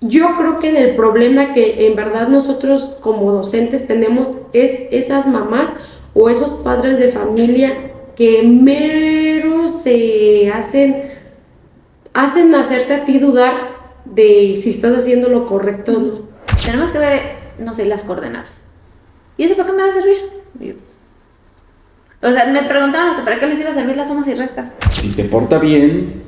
Yo creo que el problema que en verdad nosotros como docentes tenemos es esas mamás o esos padres de familia que mero se hacen hacerte a ti dudar de si estás haciendo lo correcto o no. Tenemos que ver, no sé, las coordenadas. ¿Y eso para qué me va a servir? O sea, me preguntaban hasta para qué les iba a servir las sumas y restas. Si se porta bien,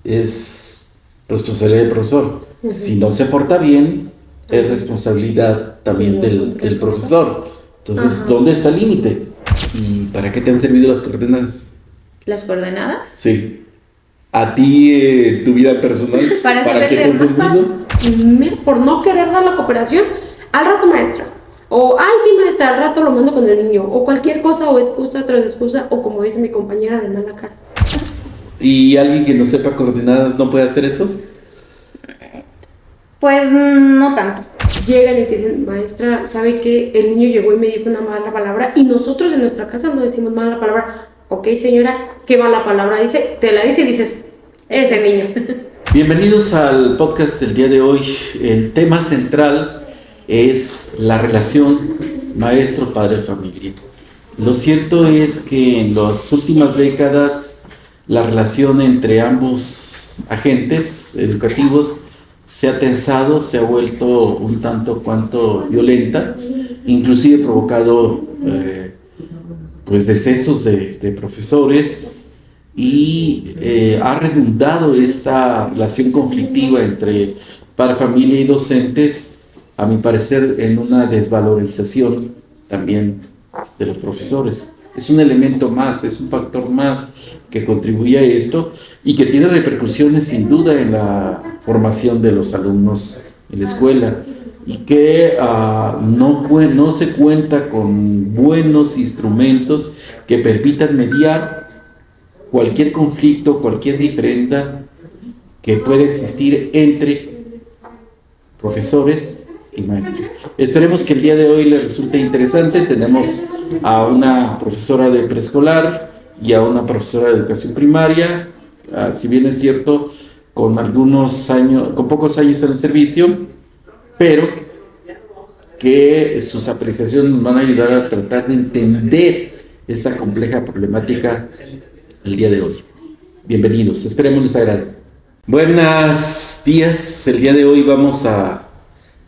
es responsabilidad del profesor. Uh-huh. Si no se porta bien, es responsabilidad también del profesor. Entonces, uh-huh, ¿dónde está el límite? ¿Y para qué te han servido las coordenadas? ¿Las coordenadas? Sí. ¿A ti, tu vida personal? ¿Para qué te han servido? Por no querer dar la cooperación, al rato maestra. O, ay, sí, maestra, al rato lo mando con el niño. O cualquier cosa, o excusa tras excusa, o como dice mi compañera, de mala cara. ¿Y alguien que no sepa coordenadas no puede hacer eso? Pues no tanto. Llegan y te dicen, maestra, ¿sabe qué? El niño llegó y me dijo una mala palabra y nosotros en nuestra casa no decimos mala palabra. Ok, señora, ¿qué mala palabra dice? Te la dice y dices, ese niño. Bienvenidos al podcast del día de hoy. El tema central es la relación maestro-padre-familia. Lo cierto es que en las últimas décadas la relación entre ambos agentes educativos se ha tensado, se ha vuelto un tanto cuanto violenta, inclusive provocado decesos de profesores y ha redundado esta relación conflictiva entre padre, familia y docentes, a mi parecer, en una desvalorización también de los profesores. Es un elemento más, es un factor más que contribuye a esto y que tiene repercusiones sin duda en la formación de los alumnos en la escuela y que no se cuenta con buenos instrumentos que permitan mediar cualquier conflicto, cualquier diferenda que pueda existir entre profesores y maestros. Esperemos que el día de hoy les resulte interesante. Tenemos a una profesora de preescolar y a una profesora de educación primaria, si bien es cierto, con pocos años en el servicio, pero que sus apreciaciones nos van a ayudar a tratar de entender esta compleja problemática el día de hoy. Bienvenidos, esperemos les agrade. Buenos días, el día de hoy vamos a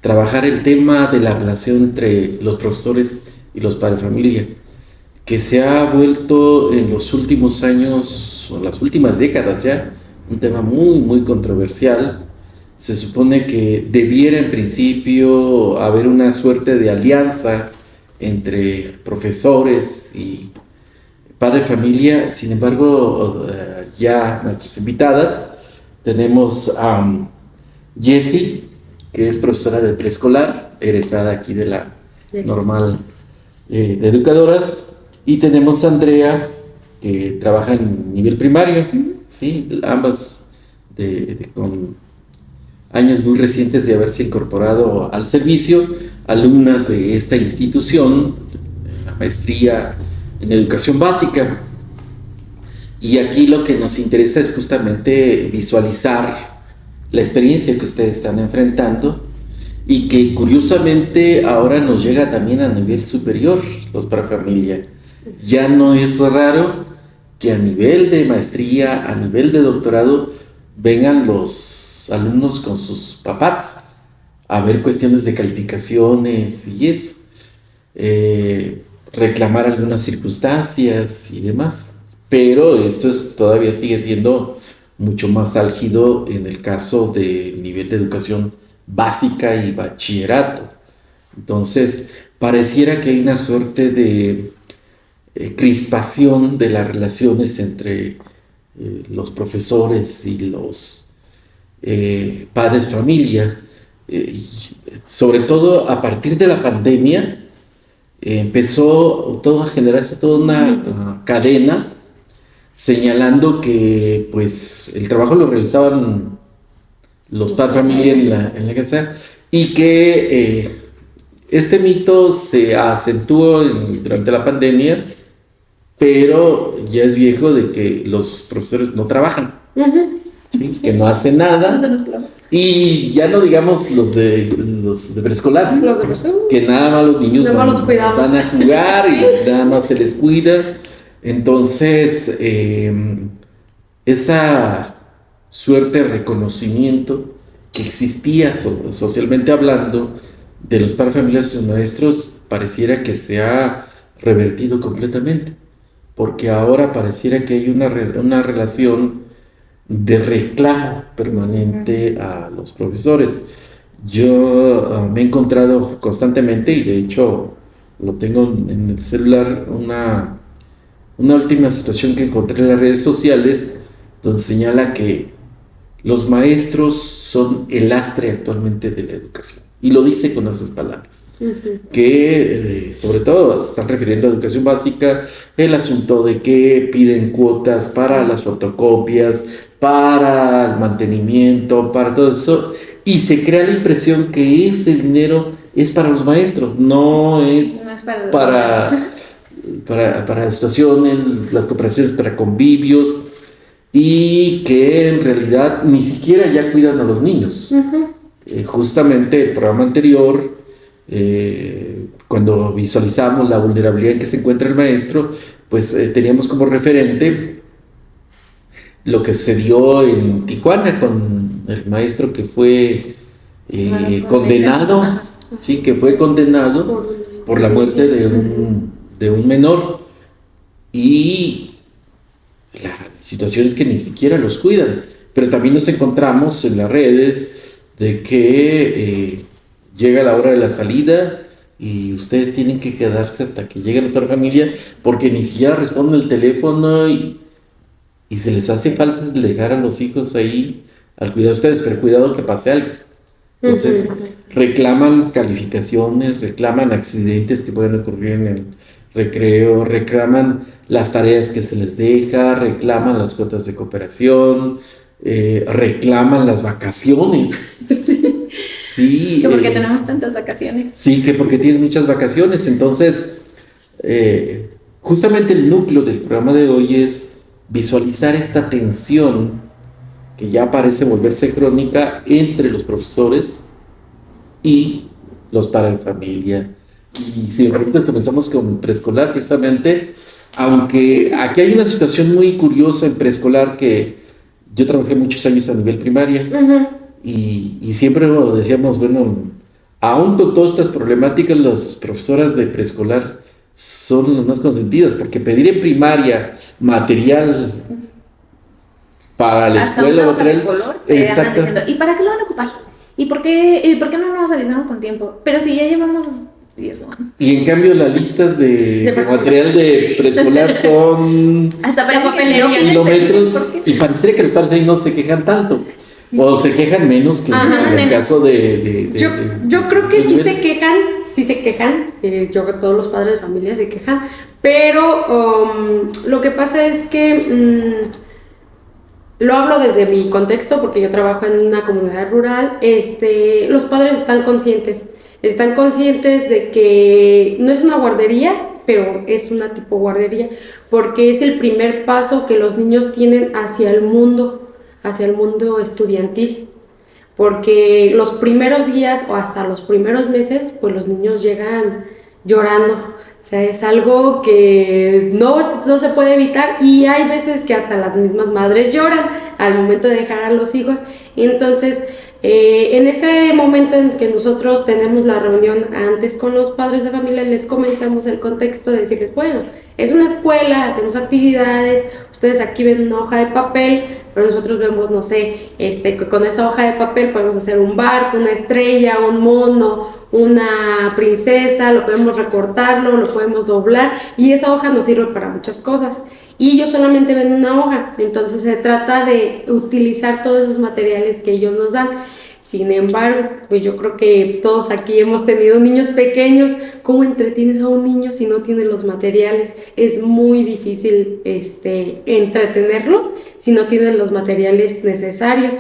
trabajar el tema de la relación entre los profesores y los padres de familia, que se ha vuelto en los últimos años, o las últimas décadas ya, un tema muy, muy controversial. Se supone que debiera en principio haber una suerte de alianza entre profesores y padre de familia. Sin embargo, ya nuestras invitadas, tenemos a Jessie, que es profesora de preescolar, egresada aquí de la normal de educadoras, y tenemos a Andrea, que trabaja en nivel primario, ¿sí? Ambas con años muy recientes de haberse incorporado al servicio, alumnas de esta institución, la maestría en educación básica. Y aquí lo que nos interesa es justamente visualizar la experiencia que ustedes están enfrentando y que curiosamente ahora nos llega también a nivel superior, los para familia. Ya no es raro que a nivel de maestría, a nivel de doctorado, vengan los alumnos con sus papás a ver cuestiones de calificaciones y eso, reclamar algunas circunstancias y demás. Pero esto todavía sigue siendo mucho más álgido en el caso del nivel de educación básica y bachillerato. Entonces, pareciera que hay una suerte de crispación de las relaciones entre los profesores y los padres familia. Sobre todo a partir de la pandemia, empezó todo a generarse toda una cadena señalando que pues el trabajo lo realizaban los padres familia en la casa y que este mito se acentuó durante la pandemia, pero ya es viejo de que los profesores no trabajan. Uh-huh. ¿sí? Que no hace nada. Y ya no digamos los de preescolar, Los de persona. que nada más los niños Nada más los cuidamos. van a jugar y nada más se les cuida. Entonces, esa suerte de reconocimiento que existía socialmente hablando de los padres de familia y sus maestros pareciera que se ha revertido completamente, porque ahora pareciera que hay una relación de reclamo permanente a los profesores. Yo me he encontrado constantemente, y de hecho lo tengo en el celular, una última situación que encontré en las redes sociales, donde señala que los maestros son el lastre actualmente de la educación. Y lo dice con esas palabras. Que sobre todo se están refiriendo a educación básica, el asunto de que piden cuotas para las fotocopias, para el mantenimiento, para todo eso. Y se crea la impresión que ese dinero es para los maestros, no es para situaciones, las cooperaciones para convivios, y que en realidad ni siquiera ya cuidan a los niños. Justamente el programa anterior, cuando visualizamos la vulnerabilidad en que se encuentra el maestro, pues teníamos como referente lo que sucedió en Tijuana con el maestro que fue condenado, sí, que fue condenado por la muerte de un menor. Y la situación es que ni siquiera los cuidan, pero también nos encontramos en las redes de que llega la hora de la salida y ustedes tienen que quedarse hasta que llegue la otra familia porque ni siquiera responden el teléfono y se les hace falta dejar a los hijos ahí al cuidado de ustedes, pero cuidado que pase algo. Entonces reclaman calificaciones, reclaman accidentes que pueden ocurrir en el recreo, reclaman las tareas que se les deja, reclaman las cuotas de cooperación, reclaman las vacaciones. Sí. Que porque tenemos tantas vacaciones. Sí, que porque tienen muchas vacaciones. Entonces, justamente el núcleo del programa de hoy es visualizar esta tensión que ya parece volverse crónica entre los profesores y los padres de familia. Y si ahorita comenzamos con preescolar, precisamente, aunque aquí hay una situación muy curiosa en preescolar, que yo trabajé muchos años a nivel primaria, y siempre lo decíamos, bueno, aún con todas estas problemáticas, las profesoras de preescolar son las más consentidas, porque pedir en primaria material para la escuela o color, exacto. Diciendo, ¿y para qué lo van a ocupar? ¿Y por qué no nos avisaron con tiempo? Pero si ya llevamos 10, ¿no? Y en cambio las listas de material de preescolar son hasta para kilómetros, y parece que los padres ahí no se quejan tanto, o se quejan menos que en el caso de yo creo que sí se quejan, yo creo que todos los padres de familia se quejan, pero lo que pasa es que lo hablo desde mi contexto porque yo trabajo en una comunidad rural. Los padres están conscientes de que no es una guardería, pero es una tipo guardería, porque es el primer paso que los niños tienen hacia el mundo estudiantil, porque los primeros días o hasta los primeros meses, pues los niños llegan llorando. O sea, es algo que no se puede evitar, y hay veces que hasta las mismas madres lloran al momento de dejar a los hijos. Entonces, en ese momento en que nosotros tenemos la reunión antes con los padres de familia, les comentamos el contexto de decirles, bueno, es una escuela, hacemos actividades, ustedes aquí ven una hoja de papel, pero nosotros vemos, no sé, con esa hoja de papel podemos hacer un barco, una estrella, un mono, una princesa, lo podemos recortarlo, lo podemos doblar, y esa hoja nos sirve para muchas cosas. Y ellos solamente ven una hoja, entonces se trata de utilizar todos esos materiales que ellos nos dan. Sin embargo, pues yo creo que todos aquí hemos tenido niños pequeños. ¿Cómo entretienes a un niño si no tiene los materiales? Es muy difícil entretenerlos si no tienen los materiales necesarios.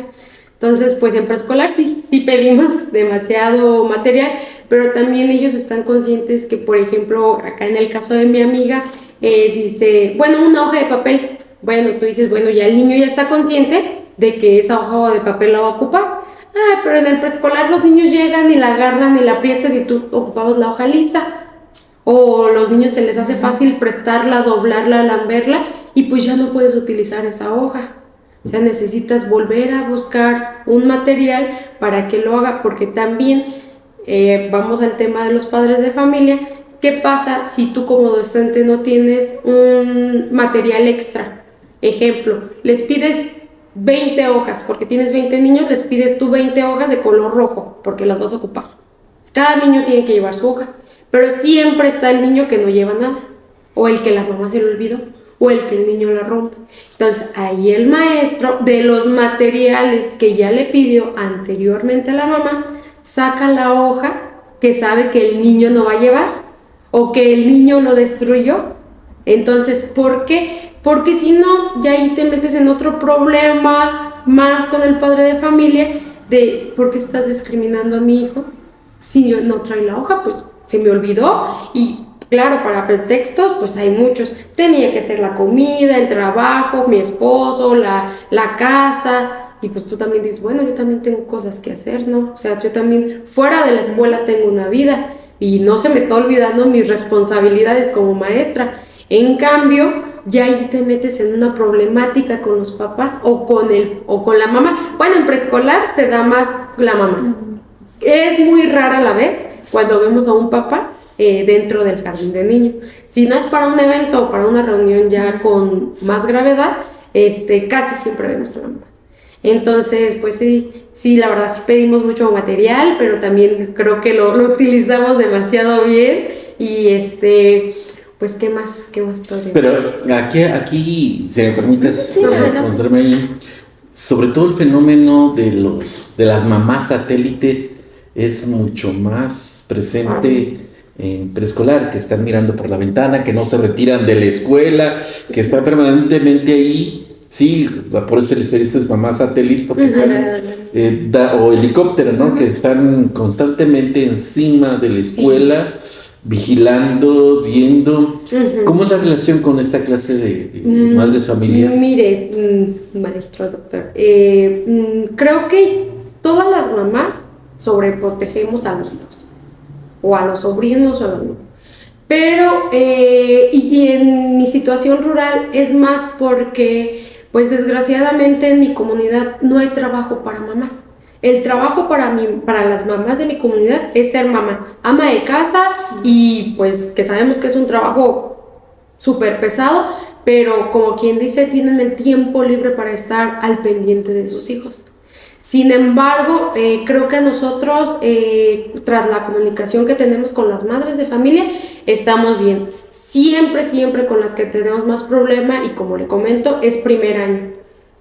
Entonces, pues en preescolar sí pedimos demasiado material, pero también ellos están conscientes que, por ejemplo, acá en el caso de mi amiga, dice, bueno, una hoja de papel. Bueno, tú dices, bueno, ya el niño ya está consciente de que esa hoja de papel la va a ocupar. Ah, pero en el preescolar los niños llegan y la agarran y la aprietan y tú ocupamos la hoja lisa. O los niños se les hace fácil prestarla, doblarla, lamberla y pues ya no puedes utilizar esa hoja. O sea, necesitas volver a buscar un material para que lo haga, porque también vamos al tema de los padres de familia. ¿Qué pasa si tú como docente no tienes un material extra? Ejemplo, les pides 20 hojas, porque tienes 20 niños, les pides tú 20 hojas de color rojo, porque las vas a ocupar. Cada niño tiene que llevar su hoja, pero siempre está el niño que no lleva nada, o el que la mamá se le olvidó, o el que el niño la rompe. Entonces ahí el maestro, de los materiales que ya le pidió anteriormente a la mamá, saca la hoja que sabe que el niño no va a llevar, o que el niño lo destruyó. Entonces, ¿por qué? Porque si no, ya ahí te metes en otro problema más con el padre de familia de ¿por qué estás discriminando a mi hijo? Si yo no trae la hoja, pues se me olvidó. Y claro, para pretextos, pues hay muchos. Tenía que hacer la comida, el trabajo, mi esposo, la casa. Y pues tú también dices, bueno, yo también tengo cosas que hacer, ¿no? O sea, yo también fuera de la escuela tengo una vida y no se me está olvidando mis responsabilidades como maestra. En cambio, ya ahí te metes en una problemática con los papás o con la mamá. Bueno, en preescolar se da más la mamá. Es muy rara la vez cuando vemos a un papá dentro del jardín de niños. Si no es para un evento o para una reunión ya con más gravedad, casi siempre vemos a la mamá. Entonces, pues sí, la verdad sí pedimos mucho material, pero también creo que lo utilizamos demasiado bien y pues ¿qué más podría? Pero aquí, si me permites, mostrarme ahí, sobre todo el fenómeno de las mamás satélites es mucho más presente en preescolar, que están mirando por la ventana, que no se retiran de la escuela, que están permanentemente ahí. Sí, por eso les dicen mamás satélites, porque están, o helicóptero, ¿no? Que están constantemente encima de la escuela, vigilando, viendo. ¿Cómo es la relación con esta clase de madres de familia? Mire, maestro, doctor, creo que todas las mamás sobreprotegemos a los hijos, o a los sobrinos, o a los niños. Pero, y en mi situación rural es más porque, pues desgraciadamente en mi comunidad no hay trabajo para mamás. El trabajo para las mamás de mi comunidad es ser mamá, ama de casa, y pues que sabemos que es un trabajo súper pesado, pero como quien dice, tienen el tiempo libre para estar al pendiente de sus hijos. Sin embargo, creo que nosotros, tras la comunicación que tenemos con las madres de familia, estamos bien. Siempre con las que tenemos más problema, y como le comento, es primer año.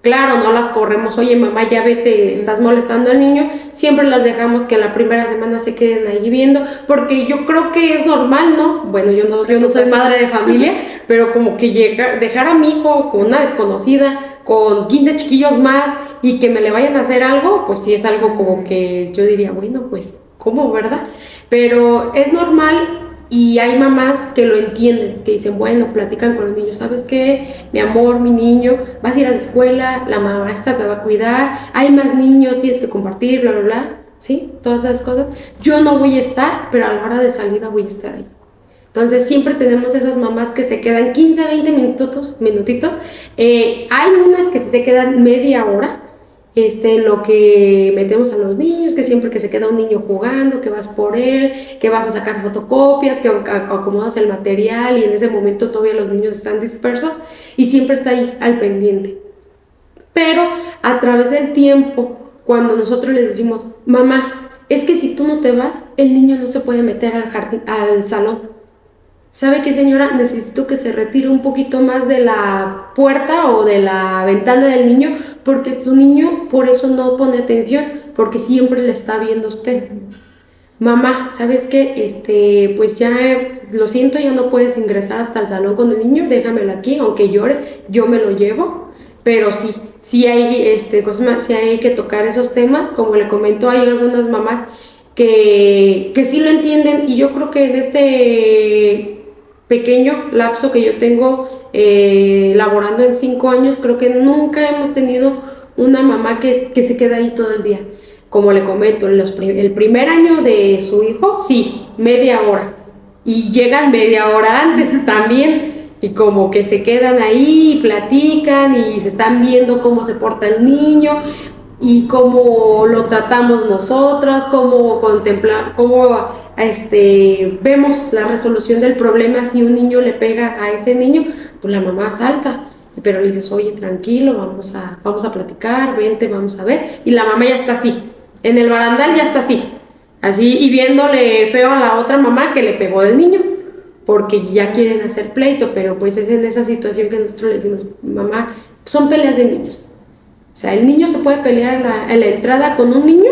Claro, no las corremos, oye mamá, ya vete, estás molestando al niño. Siempre las dejamos que la primera semana se queden ahí viendo, porque yo creo que es normal, ¿no? Bueno, yo no soy madre de familia, pero como que dejar a mi hijo con una desconocida, con 15 chiquillos más, y que me le vayan a hacer algo, pues sí es algo como que yo diría, bueno, pues, ¿cómo, verdad? Pero es normal. Y hay mamás que lo entienden, que dicen, bueno, platican con los niños, ¿sabes qué? Mi amor, mi niño, vas a ir a la escuela, la maestra te va a cuidar, hay más niños, tienes que compartir, bla, bla, bla, ¿sí? Todas esas cosas. Yo no voy a estar, pero a la hora de salida voy a estar ahí. Entonces siempre tenemos esas mamás que se quedan 15, 20 minutitos. Hay unas que se quedan media hora, en lo que metemos a los niños, que siempre que se queda un niño jugando, que vas por él, que vas a sacar fotocopias, que acomodas el material, y en ese momento todavía los niños están dispersos y siempre está ahí al pendiente. Pero a través del tiempo, cuando nosotros les decimos, mamá, es que si tú no te vas, el niño no se puede meter al salón. ¿Sabe qué, señora? Necesito que se retire un poquito más de la puerta o de la ventana del niño, porque su niño por eso no pone atención, porque siempre le está viendo usted. Mamá, ¿sabes qué? Pues ya, lo siento, ya no puedes ingresar hasta el salón con el niño, déjamelo aquí, aunque llore, yo me lo llevo. Pero sí hay, sí hay que tocar esos temas. Como le comento, hay algunas mamás que sí lo entienden, y yo creo que en este pequeño lapso que yo tengo laborando en 5 años, creo que nunca hemos tenido una mamá que se queda ahí todo el día. Como le comento, el primer año de su hijo, sí, media hora. Y llegan media hora antes también. Y como que se quedan ahí y platican y se están viendo cómo se porta el niño y cómo lo tratamos nosotras, cómo contemplar, cómo vemos la resolución del problema. Si un niño le pega a ese niño, pues la mamá salta. Pero le dices, oye, tranquilo, vamos a platicar, vente, vamos a ver. Y la mamá ya está así. En el barandal ya está así, y viéndole feo a la otra mamá que le pegó al niño, porque ya quieren hacer pleito, pero pues es en esa situación que nosotros le decimos, mamá, son peleas de niños. O sea, el niño se puede pelear en la entrada con un niño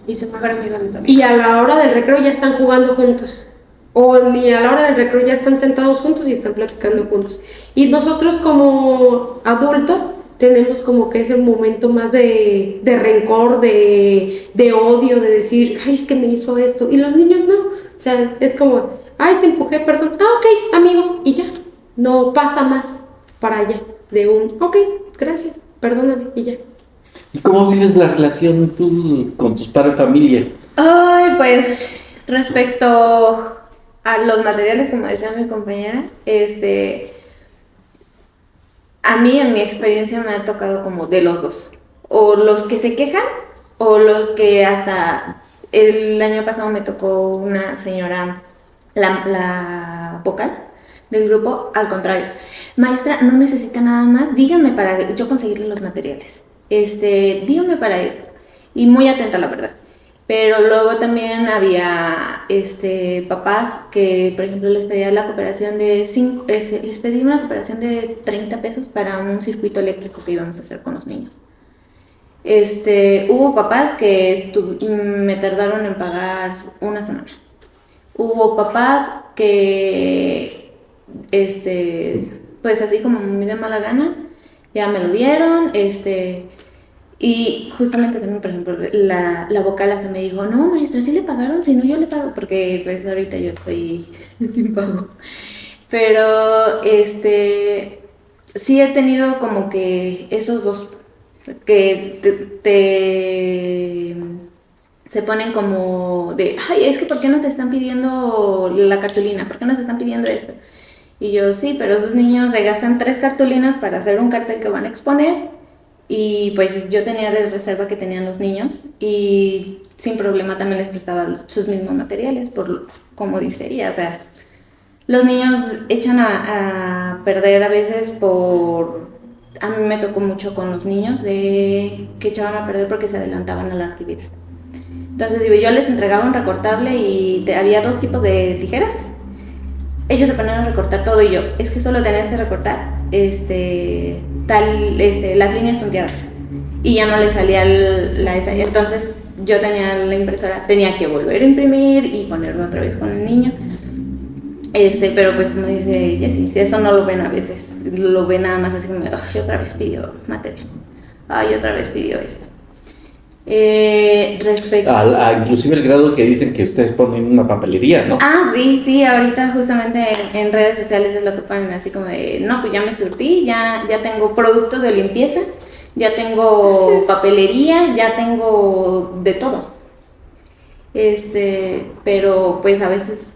y se mejor amigo también. Y a la hora del recreo ya están jugando juntos. O ni a la hora del recreo ya están sentados juntos y están platicando juntos. Y nosotros como adultos tenemos como que ese momento más de rencor, de odio, de decir, ay, es que me hizo esto. Y los niños no. O sea, es como, ay, te empujé, perdón. Ah, ok, amigos, y ya. No pasa más para allá de un, ok, gracias, perdóname, y ya. ¿Y cómo vives la relación tú con tus padres de familia? Ay, pues, respecto a los materiales, como decía mi compañera, a mí en mi experiencia me ha tocado como de los dos, o los que se quejan o los que hasta el año pasado me tocó una señora, la vocal del grupo, al contrario, maestra, no necesita nada más, dígame para yo conseguirle los materiales, dígame para esto, y muy atenta la verdad. Pero luego también había papás que, por ejemplo, les pedía la cooperación de les pedí una cooperación de 30 pesos para un circuito eléctrico que íbamos a hacer con los niños. Hubo papás que me tardaron en pagar una semana. Hubo papás que, pues así como muy de mala gana, ya me lo dieron, y justamente también, por ejemplo, la vocal hasta me dijo, no, maestra, sí le pagaron, si no yo le pago, porque pues ahorita yo estoy sin pago. Pero, sí he tenido como que esos dos, que se ponen como de, ay, es que ¿por qué nos están pidiendo la cartulina? ¿Por qué nos están pidiendo esto? Y yo, sí, pero esos niños se gastan 3 cartulinas para hacer un cartel que van a exponer. Y pues yo tenía de reserva que tenían los niños y sin problema también les prestaba sus mismos materiales, como dice ella, o sea, los niños echan a perder a veces a mí me tocó mucho con los niños de que echaban a perder porque se adelantaban a la actividad. Entonces yo les entregaba un recortable y había 2 tipos de tijeras. Ellos se ponían a recortar todo y yo, es que solo tenés que recortar las líneas punteadas y ya no le salía entonces yo tenía la impresora, tenía que volver a imprimir y ponerlo otra vez con el niño, pero pues como dice Jessie, eso no lo ven a veces, lo ven nada más así como, ay, otra vez pidió material, ay, otra vez pidió esto. Respecto inclusive el grado que dicen que ustedes ponen una papelería, ¿no? Sí, ahorita justamente en redes sociales es lo que ponen así como de, no, pues ya me surtí, ya tengo productos de limpieza, ya tengo papelería, ya tengo de todo. Pero pues a veces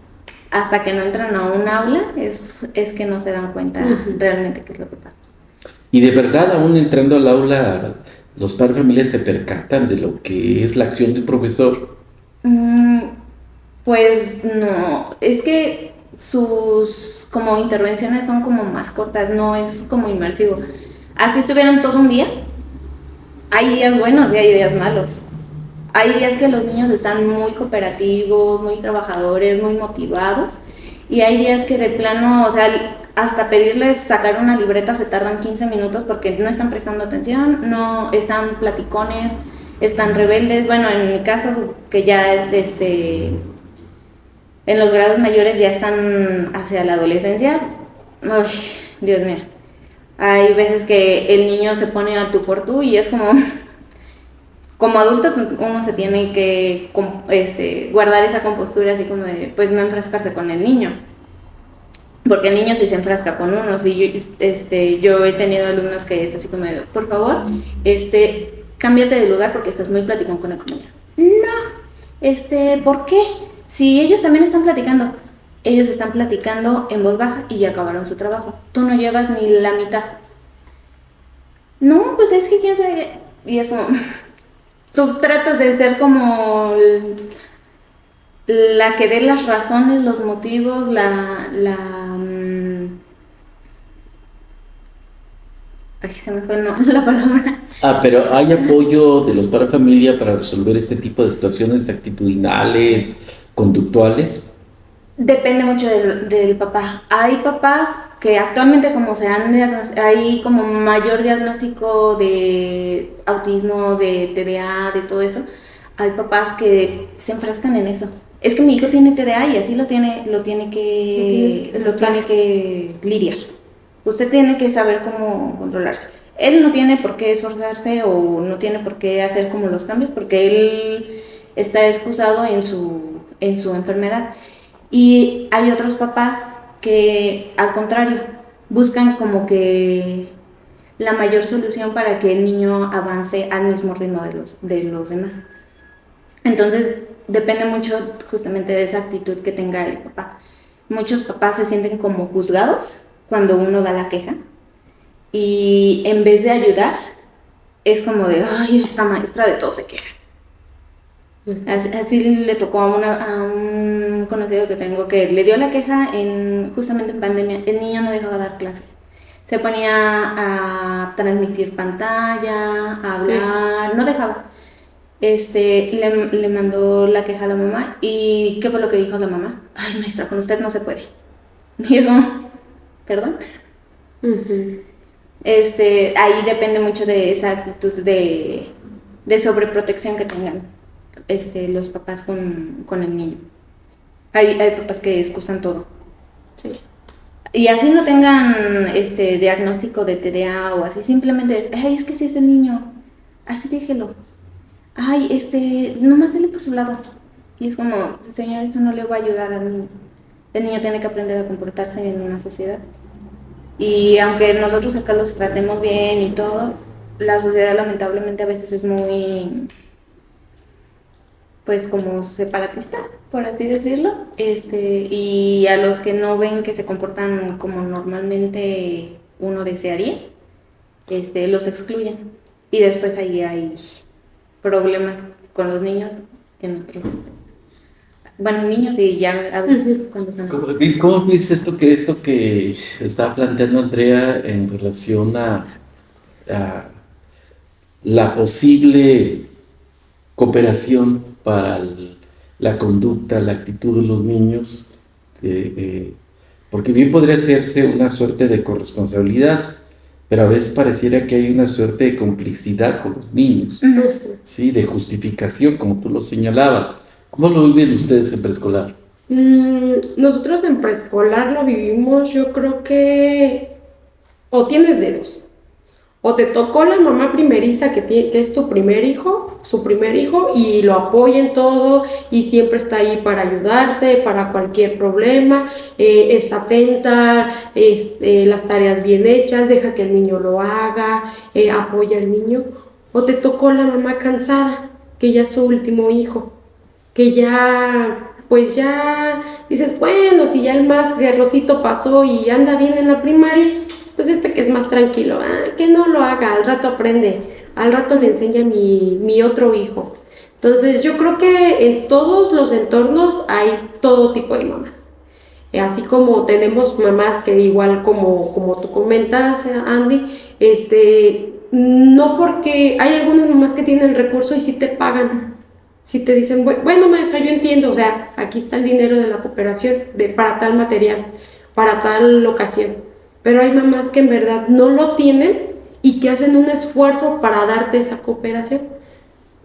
hasta que no entran a un aula es que no se dan cuenta realmente qué es lo que pasa. Y de verdad, aún entrando al aula, los padres de familia se percatan de lo que es la acción del profesor. Pues no, es que sus como intervenciones son como más cortas, no es como inmersivo. Así estuvieran todo un día, hay días buenos y hay días malos. Hay días que los niños están muy cooperativos, muy trabajadores, muy motivados, y hay días que de plano, o sea, hasta pedirles sacar una libreta se tardan 15 minutos porque no están prestando atención, no están platicones, están rebeldes. Bueno, en mi caso, que ya en los grados mayores ya están hacia la adolescencia, ay, Dios mío, hay veces que el niño se pone a tú por tú y es como adulto uno se tiene que guardar esa compostura así como de, pues no enfrascarse con el niño. porque el niño sí se enfrasca con unos y yo he tenido alumnos que es así como, por favor, cámbiate de lugar porque estás muy platicando con el compañero. No, ¿por qué? Si ellos también están platicando, ellos están platicando en voz baja y ya acabaron su trabajo. Tú no llevas ni la mitad. No, pues es que quién sabe. Y es como, tú tratas de ser como la que dé las razones, los motivos, ay, se me fue la palabra. Pero ¿hay apoyo de los padres de familia para resolver este tipo de situaciones actitudinales, conductuales? Depende mucho del papá. Hay papás que actualmente como hay como mayor diagnóstico de autismo, de TDA, de todo eso, hay papás que se enfrascan en eso. Es que mi hijo tiene TDA y así lo tiene que lidiar. Usted tiene que saber cómo controlarse. Él no tiene por qué esforzarse o no tiene por qué hacer como los cambios porque él está excusado en su enfermedad. Y hay otros papás que, al contrario, buscan como que la mayor solución para que el niño avance al mismo ritmo de los demás. Entonces, depende mucho justamente de esa actitud que tenga el papá. Muchos papás se sienten como juzgados cuando uno da la queja y en vez de ayudar, es como de, ay, esta maestra de todo se queja. Así le tocó a un conocido que tengo que le dio la queja justamente en pandemia. El niño no dejaba de dar clases. Se ponía a transmitir pantalla, a hablar, no dejaba. Le mandó la queja a la mamá. ¿Y qué fue lo que dijo la mamá? Ay, maestra, con usted no se puede. Y eso, ¿perdón? Uh-huh. Ahí depende mucho de esa actitud de sobreprotección que tengan los papás con el niño. Hay papás que excusan todo. Sí. Y así no tengan diagnóstico de TDA o así, simplemente es que si es el niño, así déjelo. Ay, nomás dele por su lado. Y es como, señor, eso no le va a ayudar al niño. El niño tiene que aprender a comportarse en una sociedad. Y aunque nosotros acá los tratemos bien y todo, la sociedad lamentablemente a veces es muy, pues como separatista, por así decirlo, y a los que no ven que se comportan como normalmente uno desearía, los excluyen. Y después ahí hay problemas con los niños en otros aspectos. Bueno, niños y ya adultos. ¿Cómo viste esto que estaba planteando Andrea en relación a la posible cooperación para la conducta, la actitud de los niños? Porque bien podría hacerse una suerte de corresponsabilidad, pero a veces pareciera que hay una suerte de complicidad con los niños, ¿sí? De justificación, como tú lo señalabas. ¿Cómo lo viven ustedes en preescolar? Nosotros en preescolar lo vivimos, yo creo que o tienes dedos, o te tocó la mamá primeriza que es tu primer hijo, su primer hijo, y lo apoya en todo y siempre está ahí para ayudarte, para cualquier problema, es atenta, las tareas bien hechas, deja que el niño lo haga, apoya al niño. O te tocó la mamá cansada, que ya es su último hijo, que ya, pues ya dices, bueno, si ya el más guerrosito pasó y anda bien en la primaria, pues que es más tranquilo, que no lo haga, al rato aprende, al rato le enseña mi otro hijo. Entonces yo creo que en todos los entornos hay todo tipo de mamás. Así como tenemos mamás que igual como tú comentas, Andy, no porque hay algunas mamás que tienen el recurso y sí te pagan. Si te dicen, bueno maestra, yo entiendo, o sea, aquí está el dinero de la cooperación para tal material, para tal ocasión, pero hay mamás que en verdad no lo tienen y que hacen un esfuerzo para darte esa cooperación.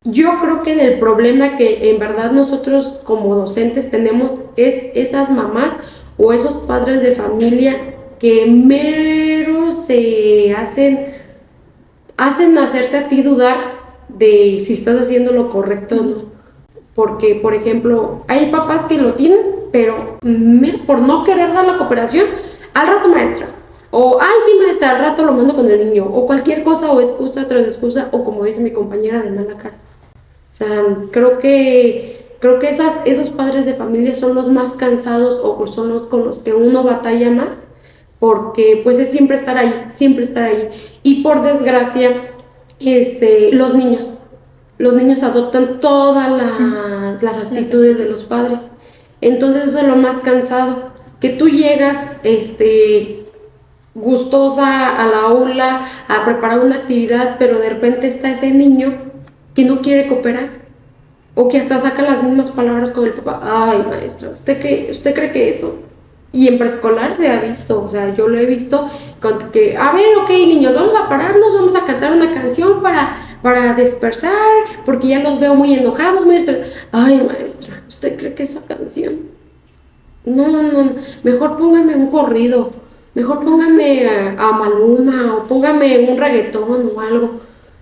Yo creo que el problema que en verdad nosotros como docentes tenemos es esas mamás o esos padres de familia que mero se hacen hacerte a ti dudar de si estás haciendo lo correcto o no. Porque, por ejemplo, hay papás que lo tienen, pero por no querer dar la cooperación, al rato maestra, o ay sí maestra, al rato lo mando con el niño, o cualquier cosa, o excusa tras excusa, o como dice mi compañera, de mala cara. O sea, creo que esos padres de familia son los más cansados o son los con los que uno batalla más, porque pues es siempre estar ahí, siempre estar ahí. Y por desgracia, los niños adoptan todas las actitudes de los padres. Entonces eso es lo más cansado, que tú llegas, gustosa a la aula a preparar una actividad, pero de repente está ese niño que no quiere cooperar o que hasta saca las mismas palabras con el papá. Ay, maestra, ¿usted cree que eso? Y en preescolar se ha visto, o sea, yo lo he visto que, a ver, ok, niños, vamos a pararnos, vamos a cantar una canción para dispersar, porque ya los veo muy enojados, maestra. Ay, maestra, ¿usted cree que esa canción? No, no, no, mejor póngame un corrido, mejor póngame a Maluma o póngame un reggaetón o algo.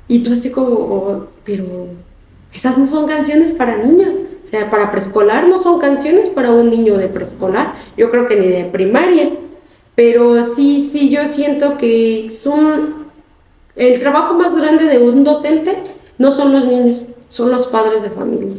Y tú así como, "Oh, pero esas no son canciones para niños, o sea, para preescolar no son canciones para un niño de preescolar, yo creo que ni de primaria, pero sí, yo siento que el trabajo más grande de un docente no son los niños, son los padres de familia.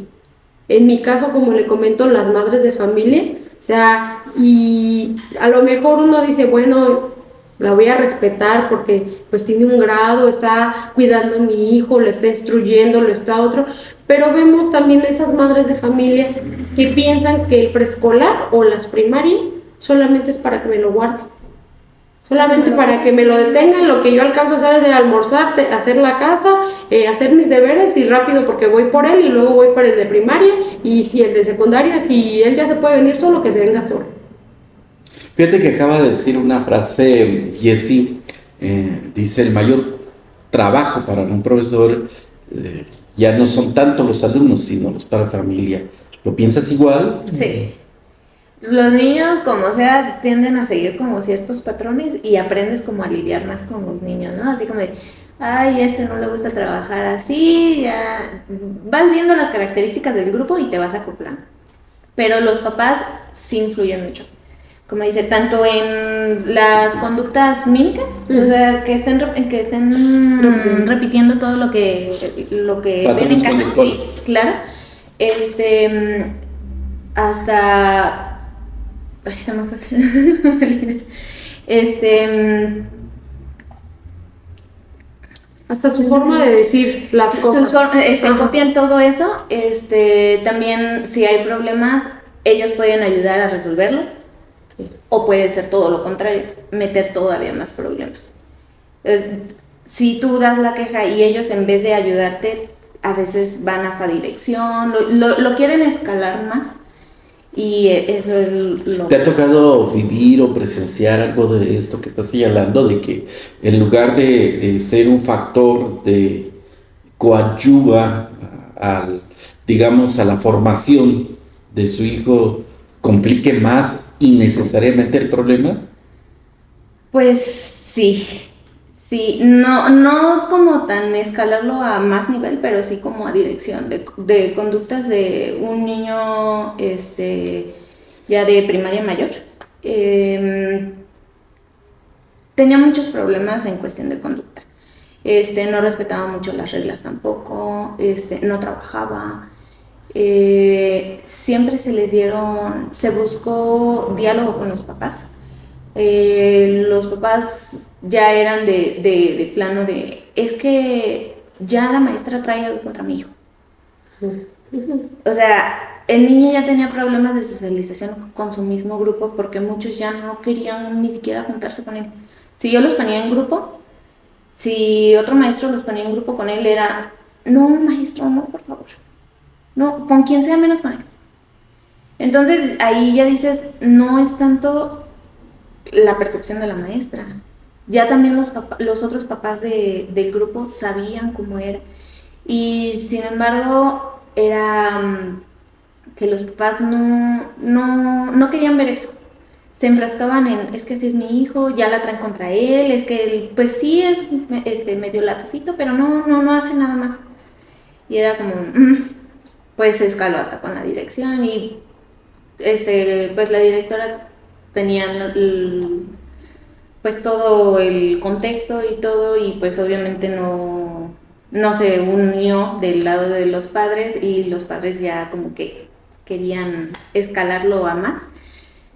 En mi caso, como le comento, las madres de familia, o sea, y a lo mejor uno dice, bueno, la voy a respetar porque pues tiene un grado, está cuidando a mi hijo, lo está instruyendo, lo está otro, pero vemos también esas madres de familia que piensan que el preescolar o las primarias solamente es para que me lo guarden. Solamente para que me lo detengan, lo que yo alcanzo a hacer de almorzar, hacer la casa, hacer mis deberes y rápido porque voy por él y luego voy por el de primaria y si el de secundaria, si él ya se puede venir solo, que se venga solo. Fíjate que acaba de decir una frase, Jessie, dice, el mayor trabajo para un profesor ya no son tanto los alumnos, sino los padres de familia. ¿Lo piensas igual? Sí. Los niños, como sea, tienden a seguir como ciertos patrones y aprendes como a lidiar más con los niños, ¿no? Así como de, ay, no le gusta trabajar así, ya vas viendo las características del grupo y te vas acoplando. Pero los papás sí influyen mucho. Como dice, tanto en las conductas mímicas, o sea, que estén repitiendo todo lo que ven en casa, sí, claro, hasta, ay, se me fue, hasta su forma de decir las cosas. Copian todo eso, también si hay problemas, ellos pueden ayudar a resolverlo. O puede ser todo lo contrario, meter todavía más problemas. Entonces, si tú das la queja y ellos en vez de ayudarte, a veces van hasta dirección, lo quieren escalar más y eso es lo... ¿Te ha tocado vivir o presenciar algo de esto que estás señalando, de que en lugar de ser un factor de coadyuva digamos, a la formación de su hijo, complique más innecesariamente el problema? Pues sí, no como tan escalarlo a más nivel, pero sí como a dirección de conductas de un niño ya de primaria mayor. Tenía muchos problemas en cuestión de conducta. No respetaba mucho las reglas tampoco, no trabajaba. Siempre se buscó diálogo con los papás. Los papás ya eran de plano de, es que ya la maestra trae algo contra mi hijo. O sea, el niño ya tenía problemas de socialización con su mismo grupo porque muchos ya no querían ni siquiera juntarse con él. Si yo los ponía en grupo, si otro maestro los ponía en grupo con él, era, no maestro, no, por favor. No, con quien sea menos con él. Entonces ahí ya dices, no es tanto la percepción de la maestra. Ya también los otros papás del grupo sabían cómo era. Y sin embargo, era que los papás no querían ver eso. Se enfrascaban en, es que así es mi hijo, ya la traen contra él, es que él, pues sí es medio latosito, pero no hace nada más. Y era como... pues se escaló hasta con la dirección y pues la directora tenía pues todo el contexto y todo, y pues obviamente no se unió del lado de los padres, y los padres ya como que querían escalarlo a más,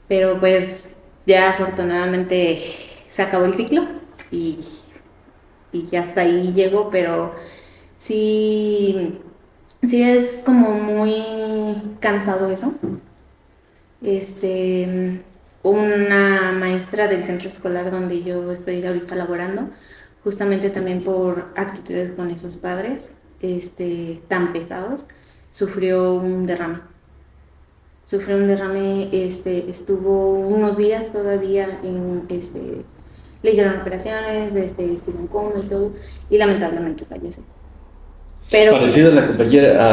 pero pues ya afortunadamente se acabó el ciclo y, y ya hasta ahí llegó, pero sí, sí es como muy cansado eso. Una maestra del centro escolar donde yo estoy ahorita laborando, justamente también por actitudes con esos padres tan pesados, sufrió un derrame. Estuvo unos días todavía le hicieron operaciones, estuvo en coma y todo, y lamentablemente falleció. Pero parecido a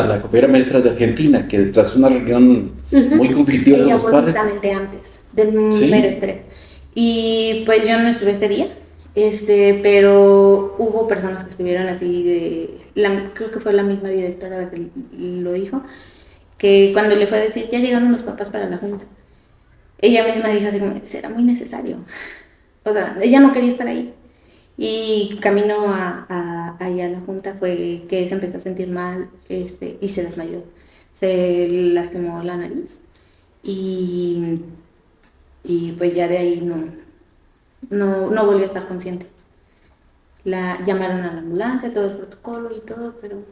la compañera maestra de Argentina, que tras una reunión muy conflictiva de ella los fue padres. justamente antes del ¿Sí? mero estrés. Y pues yo no estuve este día, pero hubo personas que estuvieron así creo que fue la misma directora la que lo dijo, que cuando le fue a decir, ya llegaron los papás para la junta, ella misma dijo así como, será muy necesario. O sea, ella no quería estar ahí. Y camino ahí a la junta fue que se empezó a sentir mal y se desmayó. Se lastimó la nariz. Y pues ya de ahí no volvió a estar consciente. Llamaron a la ambulancia, todo el protocolo y todo, pero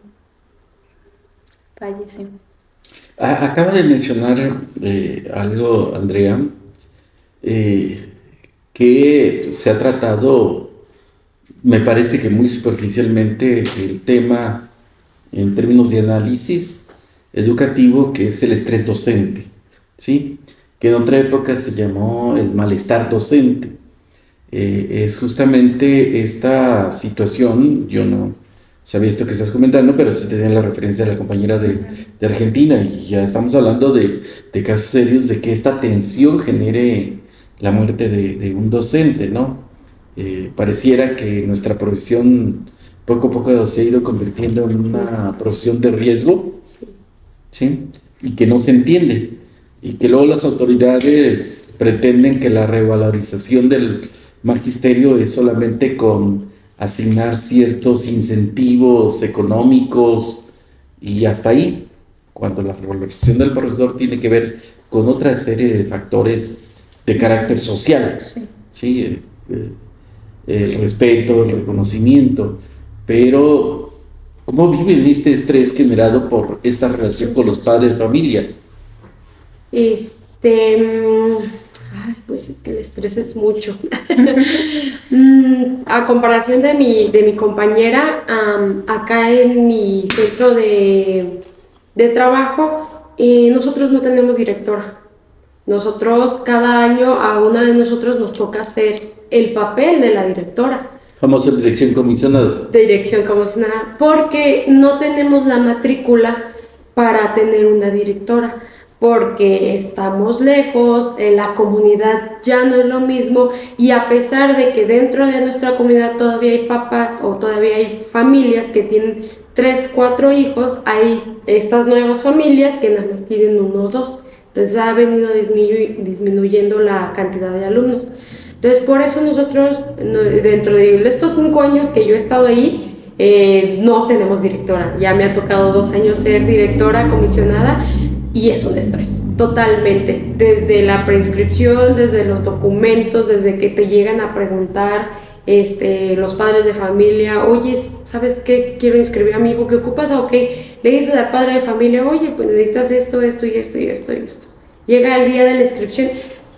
falleció. Acaba de mencionar algo, Andrea, que se ha tratado, me parece que muy superficialmente, el tema en términos de análisis educativo, que es el estrés docente, ¿sí? Que en otra época se llamó el malestar docente. Es justamente esta situación, yo no sabía esto que estás comentando, pero sí tenía la referencia de la compañera de Argentina, y ya estamos hablando de casos serios de que esta tensión genere la muerte de un docente, ¿no? Pareciera que nuestra profesión poco a poco se ha ido convirtiendo en una profesión de riesgo, ¿sí? Y que no se entiende, y que luego las autoridades pretenden que la revalorización del magisterio es solamente con asignar ciertos incentivos económicos y hasta ahí, cuando la revalorización del profesor tiene que ver con otra serie de factores de carácter social, ¿sí? El respeto, el reconocimiento, pero ¿cómo viven este estrés generado por esta relación con los padres de familia? Pues es que el estrés es mucho. A comparación de mi compañera, acá en mi centro de trabajo, nosotros no tenemos directora. Nosotros, cada año, a una de nosotros nos toca hacer el papel de la directora. Famosa dirección comisionada. Dirección comisionada, porque no tenemos la matrícula para tener una directora, porque estamos lejos, la comunidad ya no es lo mismo, y a pesar de que dentro de nuestra comunidad todavía hay papás o todavía hay familias que tienen 3, 4 hijos, hay estas nuevas familias que nada más tienen 1 o 2, entonces ha venido disminuyendo la cantidad de alumnos. Entonces, por eso nosotros, dentro de estos 5 años que yo he estado ahí, no tenemos directora. Ya me ha tocado 2 años ser directora comisionada, y es un estrés, totalmente. Desde la preinscripción, desde los documentos, desde que te llegan a preguntar los padres de familia, oye, ¿sabes qué? Quiero inscribir a mi hijo, ¿qué ocupas? Ok, le dices al padre de familia, oye, pues necesitas esto, esto y esto y esto y esto. Llega el día de la inscripción,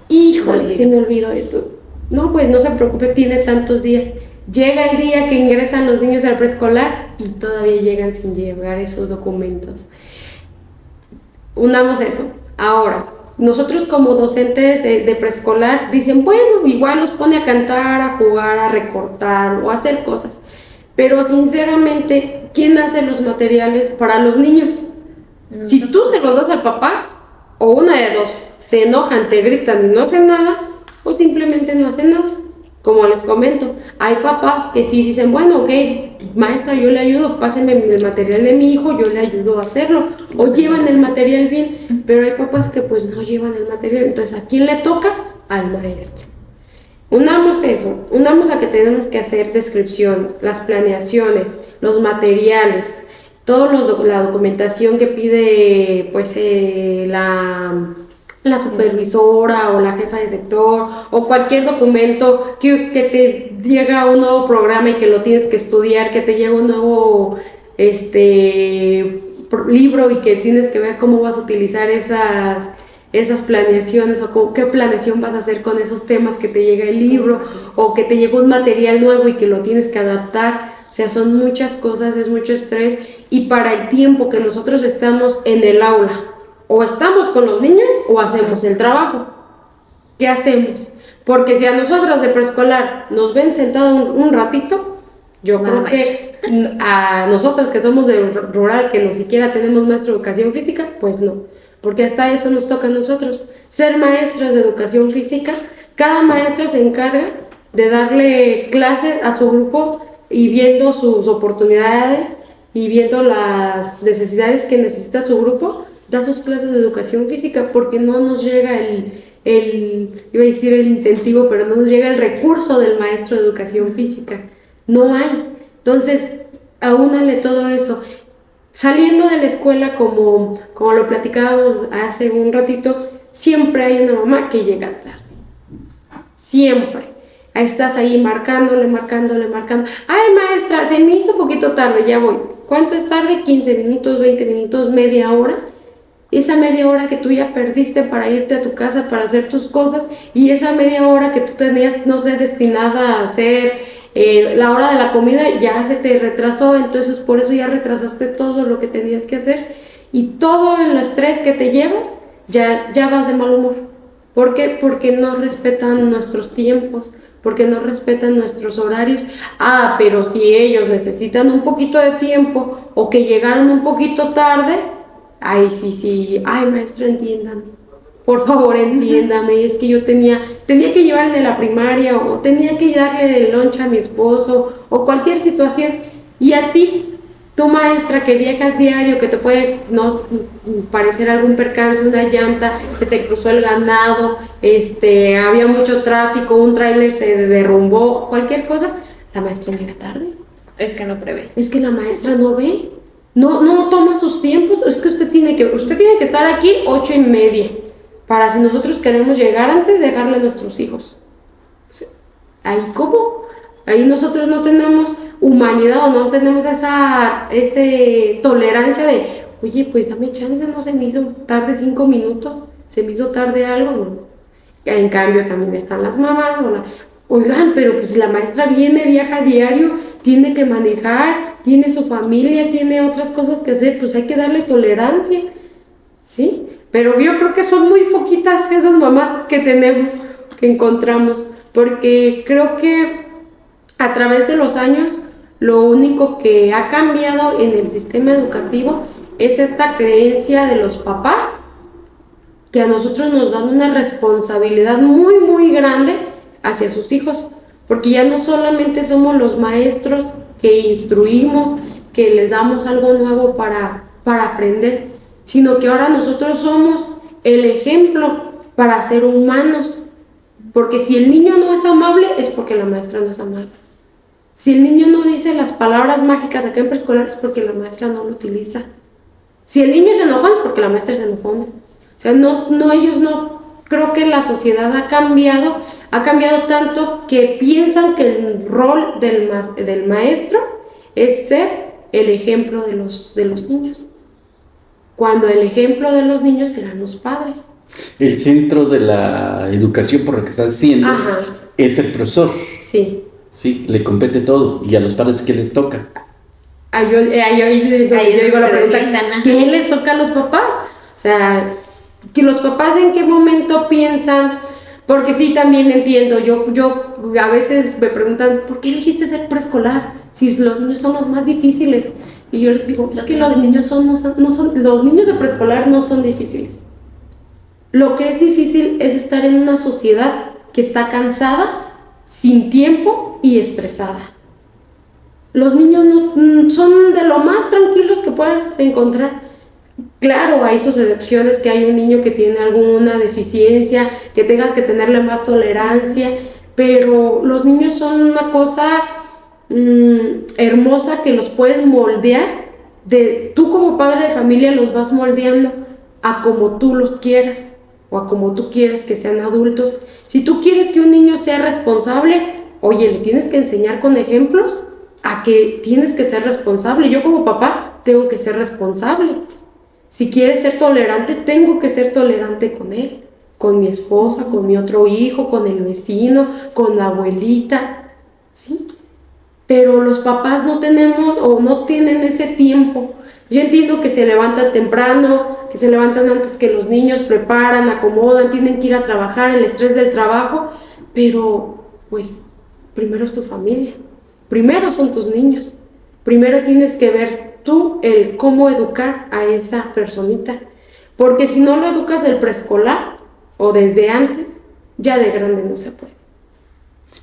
híjole, se me olvidó esto. No, pues no se preocupe, tiene tantos días. Llega el día que ingresan los niños al preescolar y todavía llegan sin llevar esos documentos. Unamos eso. Ahora, nosotros como docentes de preescolar dicen, bueno, igual los pone a cantar, a jugar, a recortar o a hacer cosas. Pero sinceramente, ¿quién hace los materiales para los niños? Si tú se los das al papá, o una de dos, se enojan, te gritan y no hacen nada, o simplemente no hacen nada. Como les comento, hay papás que sí dicen, bueno, ok, maestra, yo le ayudo, páseme el material de mi hijo, yo le ayudo a hacerlo, o llevan el material bien, pero hay papás que pues no llevan el material. Entonces, ¿a quién le toca? Al maestro. Unamos eso, unamos a que tenemos que hacer descripción, las planeaciones, los materiales, la documentación que pide pues la supervisora o la jefa de sector o cualquier documento que te llega un nuevo programa y que lo tienes que estudiar, que te llega un nuevo libro y que tienes que ver cómo vas a utilizar esas planeaciones o qué planeación vas a hacer con esos temas que te llega el libro o que te llega un material nuevo y que lo tienes que adaptar. O sea, son muchas cosas, es mucho estrés y para el tiempo que nosotros estamos en el aula, o estamos con los niños o hacemos el trabajo. ¿Qué hacemos? Porque si a nosotras de preescolar nos ven sentado un ratito, yo creo que a nosotras que somos de rural, que ni siquiera tenemos maestro de educación física, pues no. Porque hasta eso nos toca a nosotros, ser maestras de educación física. Cada maestra se encarga de darle clases a su grupo y viendo sus oportunidades y viendo las necesidades que necesita su grupo, da sus clases de educación física porque no nos llega iba a decir el incentivo, pero no nos llega el recurso del maestro de educación física. No hay. Entonces, aúnale todo eso. Saliendo de la escuela, como lo platicábamos hace un ratito, siempre hay una mamá que llega tarde. Siempre. Estás ahí marcándole. Ay, maestra, se me hizo poquito tarde, ya voy. ¿Cuánto es tarde? 15 minutos, 20 minutos, media hora. Esa media hora que tú ya perdiste para irte a tu casa, para hacer tus cosas, y esa media hora que tú tenías, no sé, destinada a hacer la hora de la comida, ya se te retrasó, entonces por eso ya retrasaste todo lo que tenías que hacer, y todo el estrés que te llevas, ya vas de mal humor. ¿Por qué? Porque no respetan nuestros tiempos, porque no respetan nuestros horarios. Pero si ellos necesitan un poquito de tiempo, o que llegaron un poquito tarde, ay, sí, ay, maestra, entiéndame, por favor, entiéndame, es que yo tenía que llevarle de la primaria, o tenía que darle el lunch a mi esposo, o cualquier situación, y a ti, tu maestra que viajas diario, que te puede no parecer algún percance, una llanta, se te cruzó el ganado, había mucho tráfico, un tráiler se derrumbó, cualquier cosa, la maestra llega tarde. Es que no prevé. Es que la maestra no ve. No toma sus tiempos. Es que usted tiene que estar aquí 8:30 para, si nosotros queremos llegar antes, dejarle a nuestros hijos. Ahí cómo, ahí nosotros no tenemos humanidad, o no tenemos esa tolerancia de, oye, pues dame chance, no se me hizo tarde 5 minutos, se me hizo tarde algo, no. En cambio también están las mamás, oigan, pero pues la maestra viaja diario, tiene que manejar, tiene su familia, tiene otras cosas que hacer, pues hay que darle tolerancia, ¿sí? Pero yo creo que son muy poquitas esas mamás que tenemos, que encontramos, porque creo que a través de los años lo único que ha cambiado en el sistema educativo es esta creencia de los papás, que a nosotros nos dan una responsabilidad muy, muy grande hacia sus hijos, porque ya no solamente somos los maestros que instruimos, que les damos algo nuevo para aprender, sino que ahora nosotros somos el ejemplo para ser humanos, porque si el niño no es amable, es porque la maestra no es amable. Si el niño no dice las palabras mágicas acá en preescolar, es porque la maestra no lo utiliza. Si el niño se enoja, es porque la maestra se enojó. O sea, ellos no, creo que la sociedad ha cambiado tanto que piensan que el rol del maestro es ser el ejemplo de los niños, cuando el ejemplo de los niños serán los padres. El centro de la educación, por lo que estás diciendo, es el profesor. Sí. Sí, le compete todo. ¿Y a los padres qué les toca? Yo digo la pregunta, ¿qué les toca a los papás? O sea, que los papás en qué momento piensan, porque sí, también entiendo, yo a veces me preguntan, ¿por qué elegiste ser preescolar? Si los niños son los más difíciles. Y yo les digo, es que los niños los niños de preescolar no son difíciles. Lo que es difícil es estar en una sociedad que está cansada, sin tiempo y estresada. Los niños no son de lo más tranquilos que puedas encontrar. Claro, hay sus excepciones, que hay un niño que tiene alguna deficiencia, que tengas que tenerle más tolerancia, pero los niños son una cosa hermosa que los puedes moldear. Tú como padre de familia los vas moldeando a como tú los quieras o a como tú quieras que sean adultos. Si tú quieres que un niño sea responsable, oye, le tienes que enseñar con ejemplos a que tienes que ser responsable. Yo como papá tengo que ser responsable. Si quieres ser tolerante, tengo que ser tolerante con él, con mi esposa, con mi otro hijo, con el vecino, con la abuelita, ¿sí? Pero los papás no tenemos o no tienen ese tiempo. Yo entiendo que se levantan temprano, que se levantan antes que los niños, preparan, acomodan, tienen que ir a trabajar, el estrés del trabajo, pero pues primero es tu familia, primero son tus niños, primero tienes que ver tú el cómo educar a esa personita, porque si no lo educas del preescolar o desde antes, ya de grande no se puede.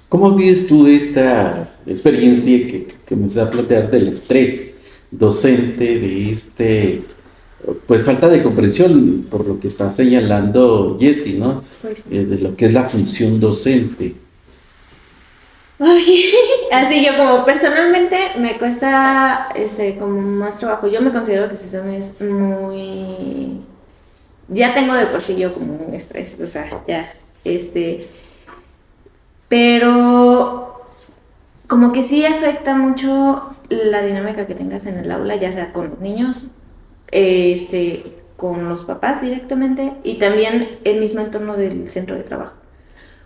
¿Cómo vives tú esta experiencia que me vas a plantear del estrés docente, de pues falta de comprensión por lo que está señalando Jessie, ¿no? Pues, De lo que es la función docente. ay, así yo como personalmente me cuesta como más trabajo. Yo me considero que si es muy... Ya tengo de por sí yo como un estrés, o sea, ya, pero como que sí afecta mucho la dinámica que tengas en el aula, ya sea con los niños, con los papás directamente y también el mismo entorno del centro de trabajo.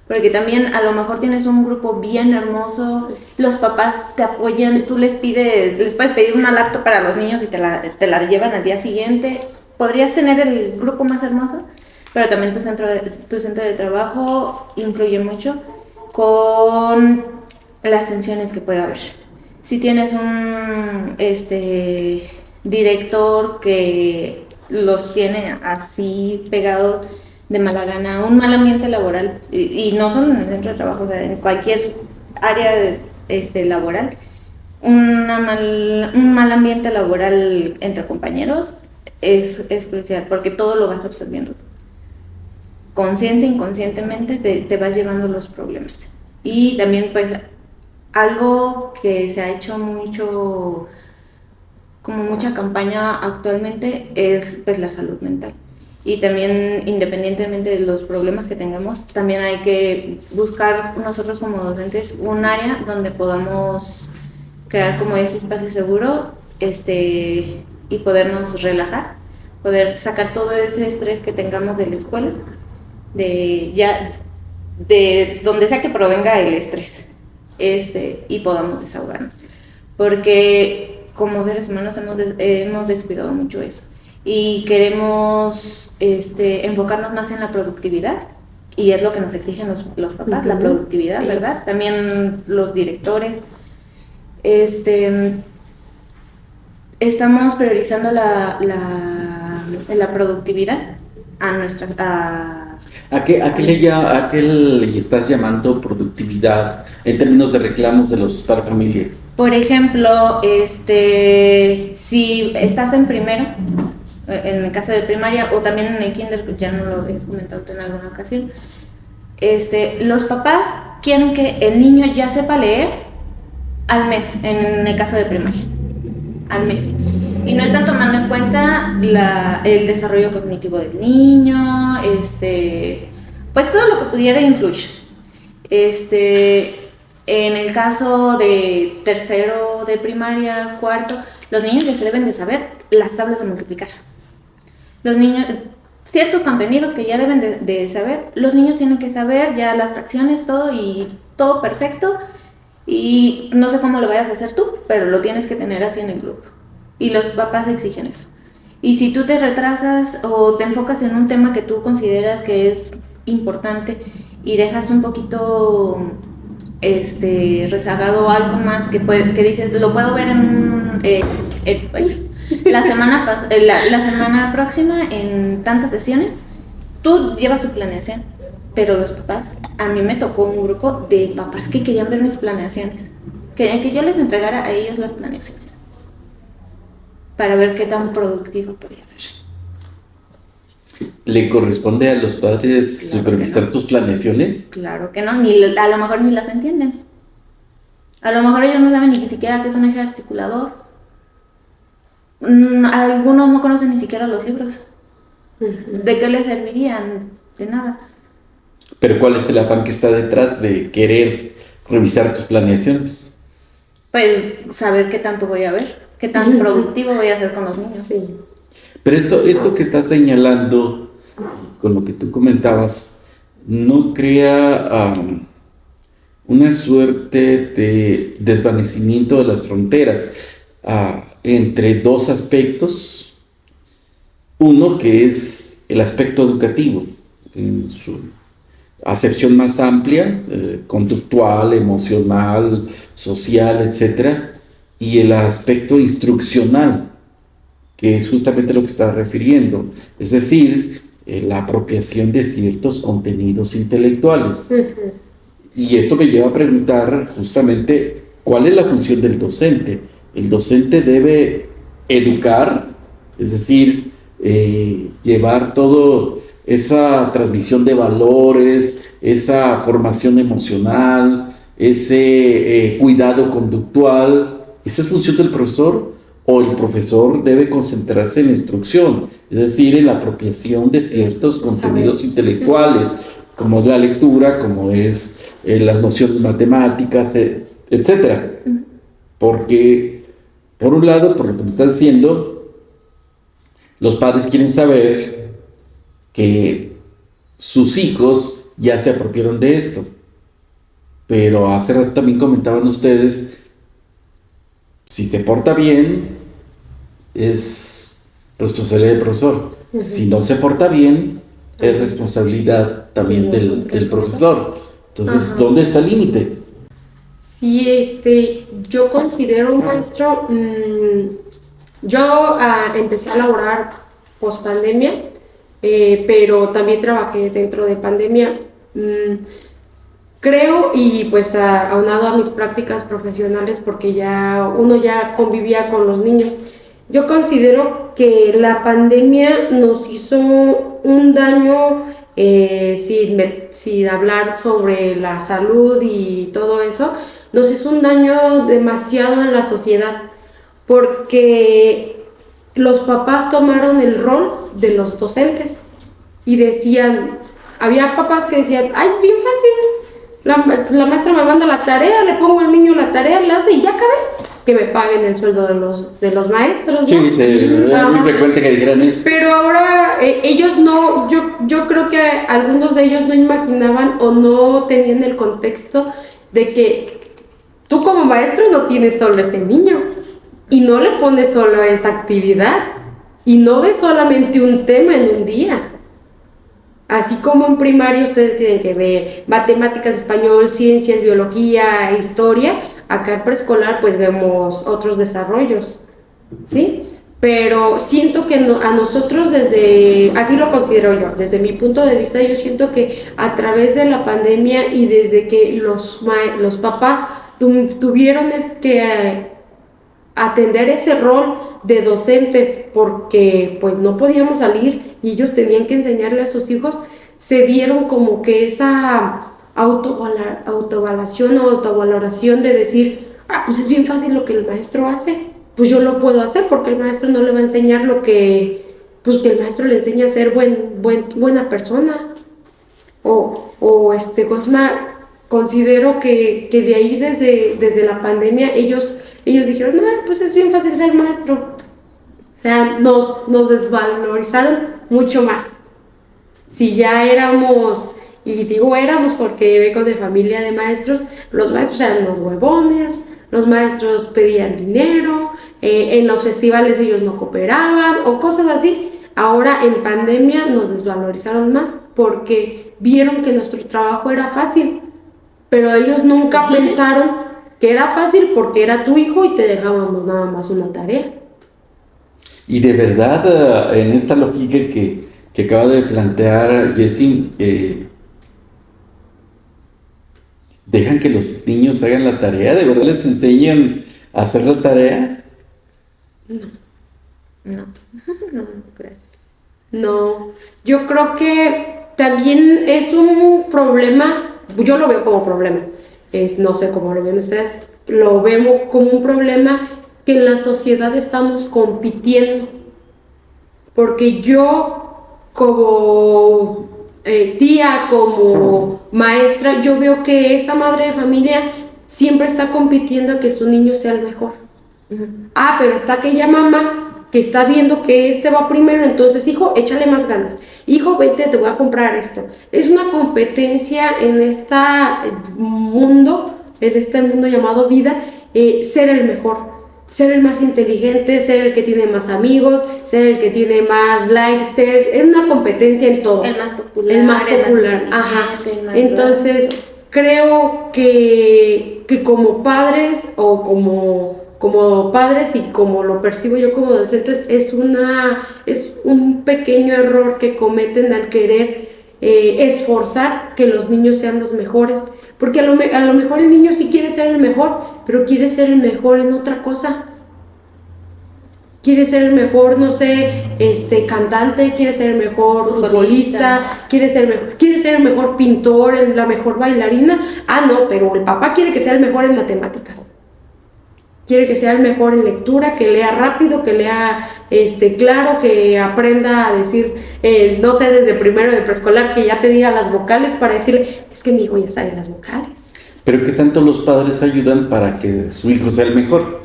Porque también a lo mejor tienes un grupo bien hermoso, los papás te apoyan, tú les puedes pedir una laptop para los niños y te la llevan al día siguiente. Podrías tener el grupo más hermoso, pero también tu centro de trabajo influye mucho con las tensiones que puede haber. Si tienes un director que los tiene así pegados de mala gana, un mal ambiente laboral, y no solo en el centro de trabajo, o sea, en cualquier área laboral, un mal ambiente laboral entre compañeros es crucial, porque todo lo vas absorbiendo. Consciente, inconscientemente te vas llevando los problemas. Y también pues algo que se ha hecho mucho, como mucha campaña actualmente, es pues la salud mental. Y también, independientemente de los problemas que tengamos, también hay que buscar nosotros como docentes un área donde podamos crear como ese espacio seguro y podernos relajar, poder sacar todo ese estrés que tengamos de la escuela, de donde sea que provenga el estrés, y podamos desahogarnos. Porque como seres humanos hemos descuidado mucho eso. Y queremos enfocarnos más en la productividad, y es lo que nos exigen los papás, la productividad, sí. ¿Verdad? También los directores. Estamos priorizando la productividad ¿A qué le estás llamando productividad en términos de reclamos de los padres de familia? Por ejemplo, si estás en primero, en el caso de primaria, o también en el kinder, ya no lo habías comentado en alguna ocasión, los papás quieren que el niño ya sepa leer al mes, en el caso de primaria, al mes. Y no están tomando en cuenta el desarrollo cognitivo del niño, pues todo lo que pudiera influir. En el caso de tercero de primaria, cuarto, los niños ya se deben de saber las tablas de multiplicar. Los niños, ciertos contenidos que ya deben de saber, los niños tienen que saber ya las fracciones, todo y todo perfecto. Y no sé cómo lo vayas a hacer tú, pero lo tienes que tener así en el grupo. Y los papás exigen eso. Y si tú te retrasas o te enfocas en un tema que tú consideras que es importante y dejas un poquito rezagado algo más que dices, lo puedo ver la semana próxima en tantas sesiones, tú llevas tu planeación. Pero los papás, a mí me tocó un grupo de papás que querían ver mis planeaciones, querían que yo les entregara a ellos las planeaciones para ver qué tan productivo podía ser. ¿Le corresponde a los padres Claro supervisar que no. tus planeaciones? Claro que no, a lo mejor ni las entienden. A lo mejor ellos no saben ni siquiera qué es un eje articulador. Algunos no conocen ni siquiera los libros. ¿De qué les servirían? De nada. Pero ¿cuál es el afán que está detrás de querer revisar tus planeaciones? Pues saber qué tanto voy a ver, qué tan productivo voy a ser con los niños. Sí. Pero esto que estás señalando, con lo que tú comentabas, ¿no crea una suerte de desvanecimiento de las fronteras entre dos aspectos? Uno que es el aspecto educativo, en su acepción más amplia, conductual, emocional, social, etcétera, y el aspecto instruccional, que es justamente lo que está refiriendo, es decir, la apropiación de ciertos contenidos intelectuales. Y esto me lleva a preguntar justamente cuál es la función del docente. El docente debe educar, es decir, llevar todo esa transmisión de valores, esa formación emocional, ese cuidado conductual. ¿Esa es función del profesor? ¿O el profesor debe concentrarse en la instrucción, es decir, en la apropiación de ciertos contenidos intelectuales, como es la lectura, como es las nociones matemáticas, etcétera? Porque, por un lado, por lo que me estás diciendo, los padres quieren saber que sus hijos ya se apropiaron de esto. Pero hace rato también comentaban ustedes, si se porta bien, es responsabilidad del profesor. Si no se porta bien, es responsabilidad también del profesor. Entonces, ¿dónde está el límite? Sí, yo considero un maestro, yo empecé a laborar post pandemia, pero también trabajé dentro de pandemia. Creo, y pues aunado a mis prácticas profesionales, porque uno ya convivía con los niños, yo considero que la pandemia nos hizo un daño, sin hablar sobre la salud y todo eso, nos hizo un daño demasiado en la sociedad, porque los papás tomaron el rol de los docentes y decían, había papás que decían, ay, es bien fácil, la maestra me manda la tarea, le pongo al niño la tarea, le hace y ya acabé. Que me paguen el sueldo de los maestros, ¿no? Sí, es muy frecuente que dijeran eso. Pero ahora ellos no, yo creo que algunos de ellos no imaginaban o no tenían el contexto de que tú como maestro no tienes solo ese niño y no le pones solo esa actividad y no ves solamente un tema en un día. Así como en primaria ustedes tienen que ver matemáticas, español, ciencias, biología, historia, acá en preescolar pues vemos otros desarrollos, ¿sí? Pero siento que a nosotros así lo considero yo, desde mi punto de vista, yo siento que a través de la pandemia y desde que los papás tuvieron que atender ese rol de docentes porque pues no podíamos salir y ellos tenían que enseñarle a sus hijos, se dieron como que esa autoevaluación o autovaloración de decir, pues es bien fácil lo que el maestro hace, pues yo lo puedo hacer porque el maestro no le va a enseñar lo que, pues que el maestro le enseña a ser buena persona. Cosma, considero que de ahí desde la pandemia ellos dijeron, no, pues es bien fácil ser maestro. O sea, nos desvalorizaron mucho más. Si ya éramos, y digo éramos porque vengo de familia de maestros, los maestros eran los huevones, los maestros pedían dinero, en los festivales ellos no cooperaban o cosas así. Ahora en pandemia nos desvalorizaron más porque vieron que nuestro trabajo era fácil, pero ellos nunca pensaron que era fácil porque era tu hijo y te dejábamos nada más una tarea. Y de verdad, en esta lógica que acaba de plantear Jessie, ¿dejan que los niños hagan la tarea? ¿De verdad les enseñan a hacer la tarea? No creo. No, Yo creo que también es un problema, yo lo veo como problema, no sé cómo lo ven ustedes, lo vemos como un problema que en la sociedad estamos compitiendo, porque yo como tía, como maestra, yo veo que esa madre de familia siempre está compitiendo a que su niño sea el mejor. Ah, pero está aquella mamá que está viendo que este va primero, entonces, hijo, échale más ganas. Hijo, vete, te voy a comprar esto. Es una competencia en este mundo llamado vida, ser el mejor, ser el más inteligente, ser el que tiene más amigos, ser el que tiene más likes, es una competencia en todo. El más popular. El más popular, ajá. Entonces, creo que como padres o como padres y como lo percibo yo como docentes, es un pequeño error que cometen al querer esforzar que los niños sean los mejores, porque a lo mejor el niño sí quiere ser el mejor, pero quiere ser el mejor en otra cosa. Quiere ser el mejor, no sé, cantante, quiere ser el mejor futbolista, quiere ser el mejor pintor, la mejor bailarina. Ah, no, pero el papá quiere que sea el mejor en matemáticas. Quiere que sea el mejor en lectura, que lea rápido, que lea claro, que aprenda a decir, no sé, desde primero de preescolar, que ya te diga las vocales para decirle, es que mi hijo ya sabe las vocales. Pero ¿qué tanto los padres ayudan para que su hijo sea el mejor?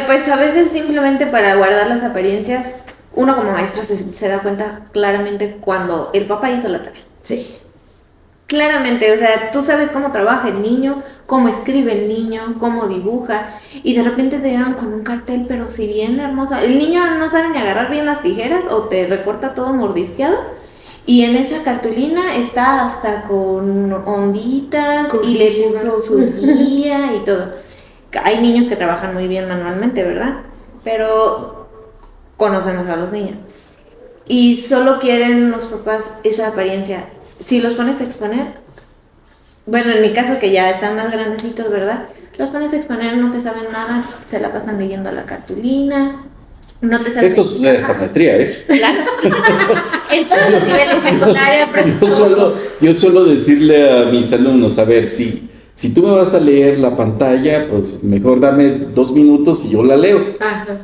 Pues a veces simplemente para guardar las apariencias, uno como maestra se da cuenta claramente cuando el papá hizo la tarea. Sí. Claramente, o sea, tú sabes cómo trabaja el niño, cómo escribe el niño, cómo dibuja, y de repente te llegan con un cartel, pero si bien hermoso, el niño no sabe ni agarrar bien las tijeras o te recorta todo mordisqueado, y en esa cartulina está hasta con onditas y le puso su guía y todo. Hay niños que trabajan muy bien manualmente, ¿verdad? Pero conocemos a los niños. Y solo quieren los papás esa apariencia. Si los pones a exponer, bueno, en mi caso que ya están más grandecitos, ¿verdad? Los pones a exponer, no te saben nada, se la pasan leyendo la cartulina, no te saben... Esto sucede hasta maestría, ¿eh? Claro. En todos los niveles secundaria, yo suelo decirle a mis alumnos, a ver, si tú me vas a leer la pantalla, pues mejor dame 2 minutos y yo la leo. Ajá.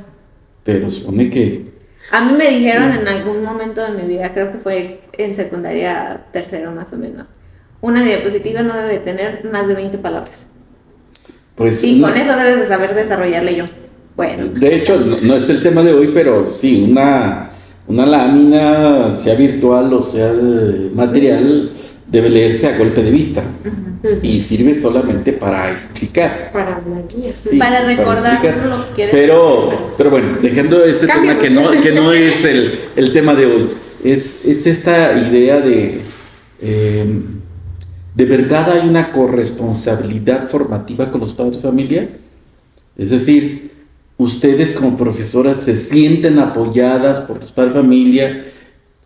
Pero supone que... A mí me dijeron en algún momento de mi vida, creo que fue en secundaria tercero más o menos, una diapositiva no debe tener más de 20 palabras. Pues, y con eso debes de saber desarrollarle yo. Bueno. De hecho, no es el tema de hoy, pero sí, una lámina, sea virtual o sea material, debe leerse a golpe de vista. Y sirve solamente para explicar. Para hablar guía. Sí, para recordar lo que quieres. Pero bueno, dejando ese tema que no es el tema de hoy, es esta idea de verdad hay una corresponsabilidad formativa con los padres de familia. Es decir, ustedes como profesoras se sienten apoyadas por los padres de familia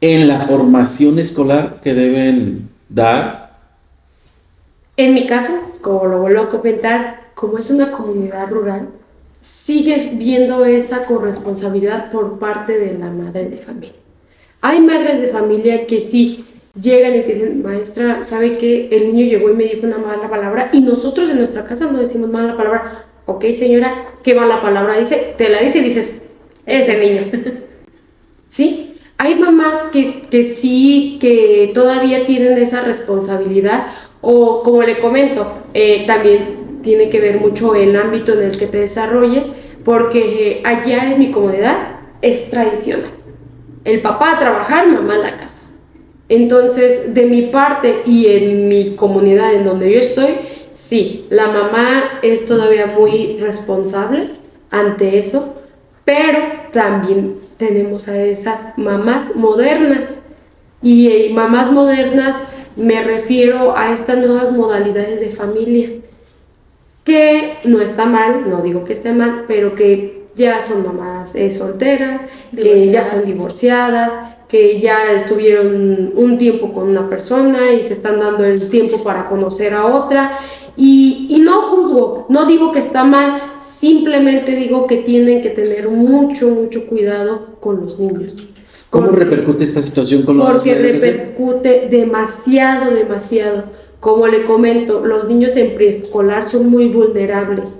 en la formación escolar que deben dar. En mi caso, como lo vuelvo a comentar, como es una comunidad rural, sigue viendo esa corresponsabilidad por parte de la madre de familia. Hay madres de familia que sí llegan y te dicen, maestra, ¿sabe qué? El niño llegó y me dijo una mala palabra y nosotros en nuestra casa no decimos mala palabra. Ok, señora, ¿qué mala palabra dice? Te la dice y dices, ese niño. ¿Sí? Hay mamás que sí, que todavía tienen esa responsabilidad. O como le comento, también tiene que ver mucho el ámbito en el que te desarrolles, porque allá en mi comunidad es tradicional. El papá a trabajar, mamá a la casa. Entonces, de mi parte y en mi comunidad en donde yo estoy, sí, la mamá es todavía muy responsable ante eso, pero también tenemos a esas mamás modernas. Y mamás modernas me refiero a estas nuevas modalidades de familia, que no está mal, no digo que esté mal, pero que ya son mamás solteras, que ya son divorciadas, que ya estuvieron un tiempo con una persona y se están dando el tiempo para conocer a otra. Y no juzgo, no digo que está mal, simplemente digo que tienen que tener mucho cuidado con los niños. ¿Cómo repercute esta situación con los Porque niños? repercute demasiado, demasiado. Como le comento, los niños en preescolar son muy vulnerables.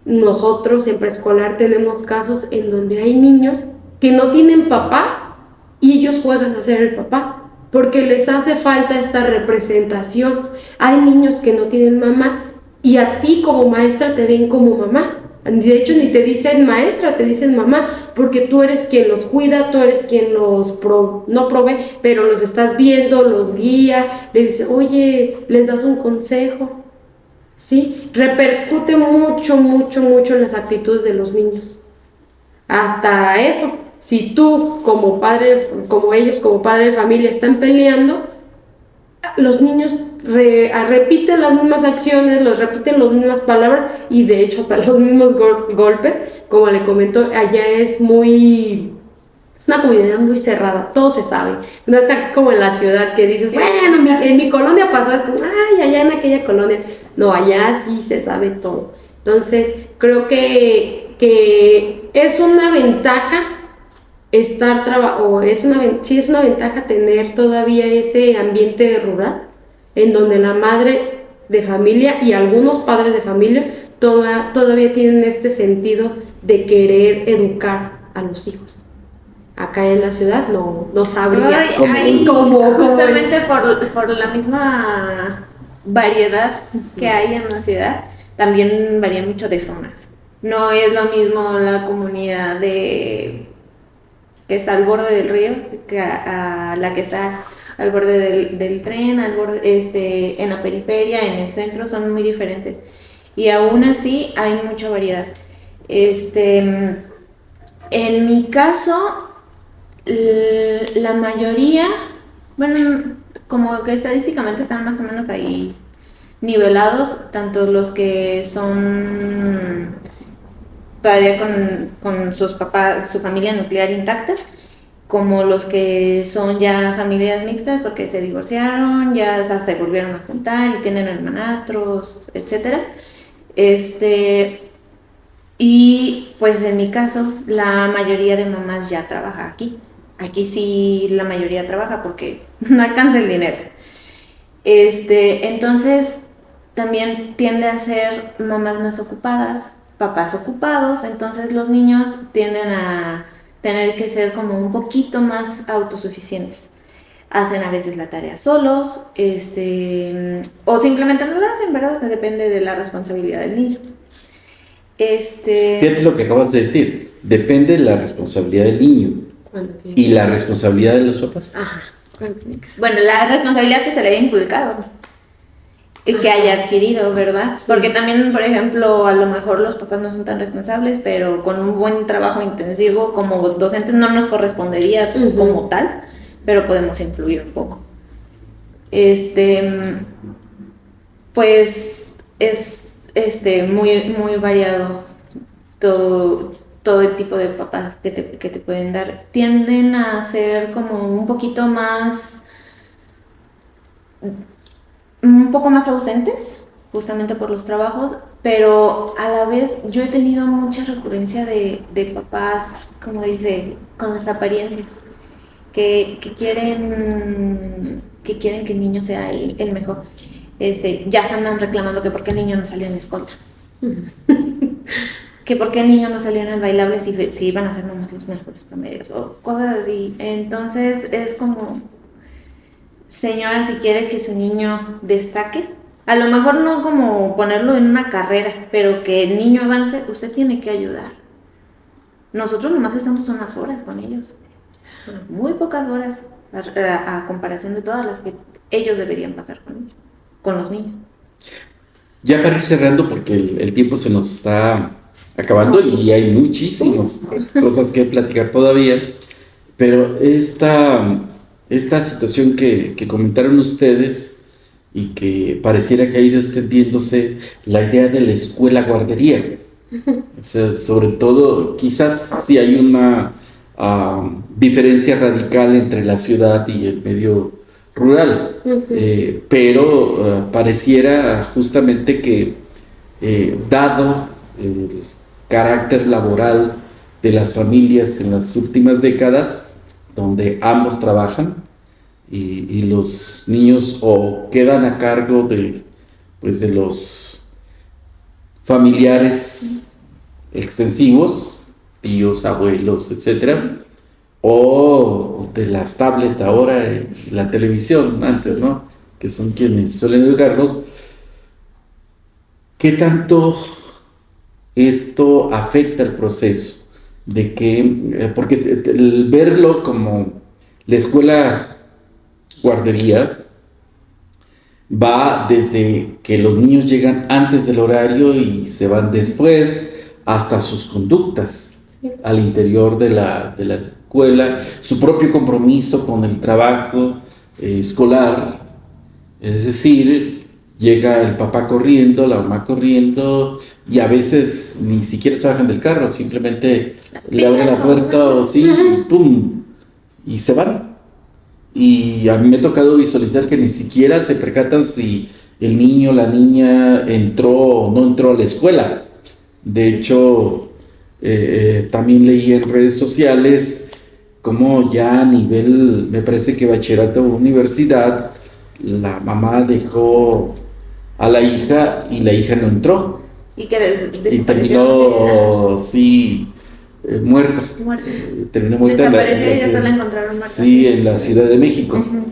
Nosotros en preescolar tenemos casos en donde hay niños que no tienen papá y ellos juegan a ser el papá porque les hace falta esta representación. Hay niños que no tienen mamá y a ti como maestra te ven como mamá. De hecho, ni te dicen maestra, te dicen mamá, porque tú eres quien los cuida, tú eres quien no provee, pero los estás viendo, los guía, les dices, oye, les das un consejo, ¿sí? Repercute mucho, mucho, mucho en las actitudes de los niños. Hasta eso, si tú como padre, como ellos como padre de familia están peleando, los niños repiten las mismas acciones, repiten las mismas palabras y de hecho hasta los mismos golpes, como le comento, allá es una comunidad muy cerrada, todo se sabe, no es como en la ciudad que dices, bueno, en mi colonia pasó esto, ay, allá en aquella colonia, no, allá sí se sabe todo. Entonces creo que es una ventaja sí es una ventaja tener todavía ese ambiente rural en donde la madre de familia y algunos padres de familia todavía tienen este sentido de querer educar a los hijos. Acá en la ciudad no sabría justamente por la misma variedad que hay en la ciudad, también varía mucho de zonas. No es lo mismo la comunidad que está al borde del río que a la que está al borde del tren, en la periferia, en el centro, son muy diferentes. Y aún así hay mucha variedad. En mi caso, la mayoría, bueno, como que estadísticamente están más o menos ahí nivelados, tanto los que son todavía con sus papás, su familia nuclear intacta, como los que son ya familias mixtas porque se divorciaron, ya se volvieron a juntar y tienen hermanastros, etcétera. Y pues en mi caso, la mayoría de mamás ya trabaja aquí. Aquí sí la mayoría trabaja porque no alcanza el dinero. Entonces también tiende a ser mamás más ocupadas, papás ocupados, entonces los niños tienden a tener que ser como un poquito más autosuficientes. Hacen a veces la tarea solos, o simplemente no la hacen, ¿verdad? Depende de la responsabilidad del niño. Fíjate lo que acabas de decir, depende de la responsabilidad del niño y la responsabilidad de los papás. Ajá. Bueno, la responsabilidad que se le haya inculcado y que haya adquirido, ¿verdad? Sí. Porque también, por ejemplo, a lo mejor los papás no son tan responsables, pero con un buen trabajo intensivo como docentes no nos correspondería como tal, pero podemos influir un poco. Pues es muy, muy variado todo el tipo de papás que te pueden dar. Tienden a ser como un poquito más, un poco más ausentes, justamente por los trabajos, pero a la vez yo he tenido mucha recurrencia de papás, como dice, con las apariencias, que quieren que el niño sea el mejor. Ya están reclamando que por qué el niño no salió en escolta. Que por qué el niño no salió en el bailable si iban a ser nomás los mejores promedios o cosas así. Entonces es como, señora, si quiere que su niño destaque, a lo mejor no como ponerlo en una carrera, pero que el niño avance, usted tiene que ayudar. Nosotros nomás estamos unas horas con ellos, muy pocas horas a comparación de todas las que ellos deberían pasar con los niños. Ya para ir cerrando, porque el tiempo se nos está acabando y hay muchísimas cosas que platicar todavía, pero esta situación que comentaron ustedes y que pareciera que ha ido extendiéndose, la idea de la escuela guardería, o sea, sobre todo quizás sí hay una diferencia radical entre la ciudad y el medio rural, pero pareciera justamente que dado el carácter laboral de las familias en las últimas décadas, donde ambos trabajan y los niños o quedan a cargo de, pues, de los familiares extensivos, tíos, abuelos, etcétera, o de las tablets ahora y la televisión antes, ¿no? Que son quienes suelen educarlos. ¿Qué tanto esto afecta el proceso? De que, porque el verlo como la escuela guardería va desde que los niños llegan antes del horario y se van después, hasta sus conductas al interior de la escuela, su propio compromiso con el trabajo escolar, es decir, llega el papá corriendo, la mamá corriendo, y a veces ni siquiera se bajan del carro, simplemente le abren la puerta o sí, y ¡pum! Y se van. Y a mí me ha tocado visualizar que ni siquiera se percatan si el niño o la niña entró o no entró a la escuela. De hecho, también leí en redes sociales cómo ya a nivel, me parece que bachillerato o universidad, la mamá dejó a la hija y la hija no entró. Y que Y terminó, sí, muerta. Terminó muerta desapareció y ya se la encontraron muerta. Sí, en la Ciudad de México. Uh-huh.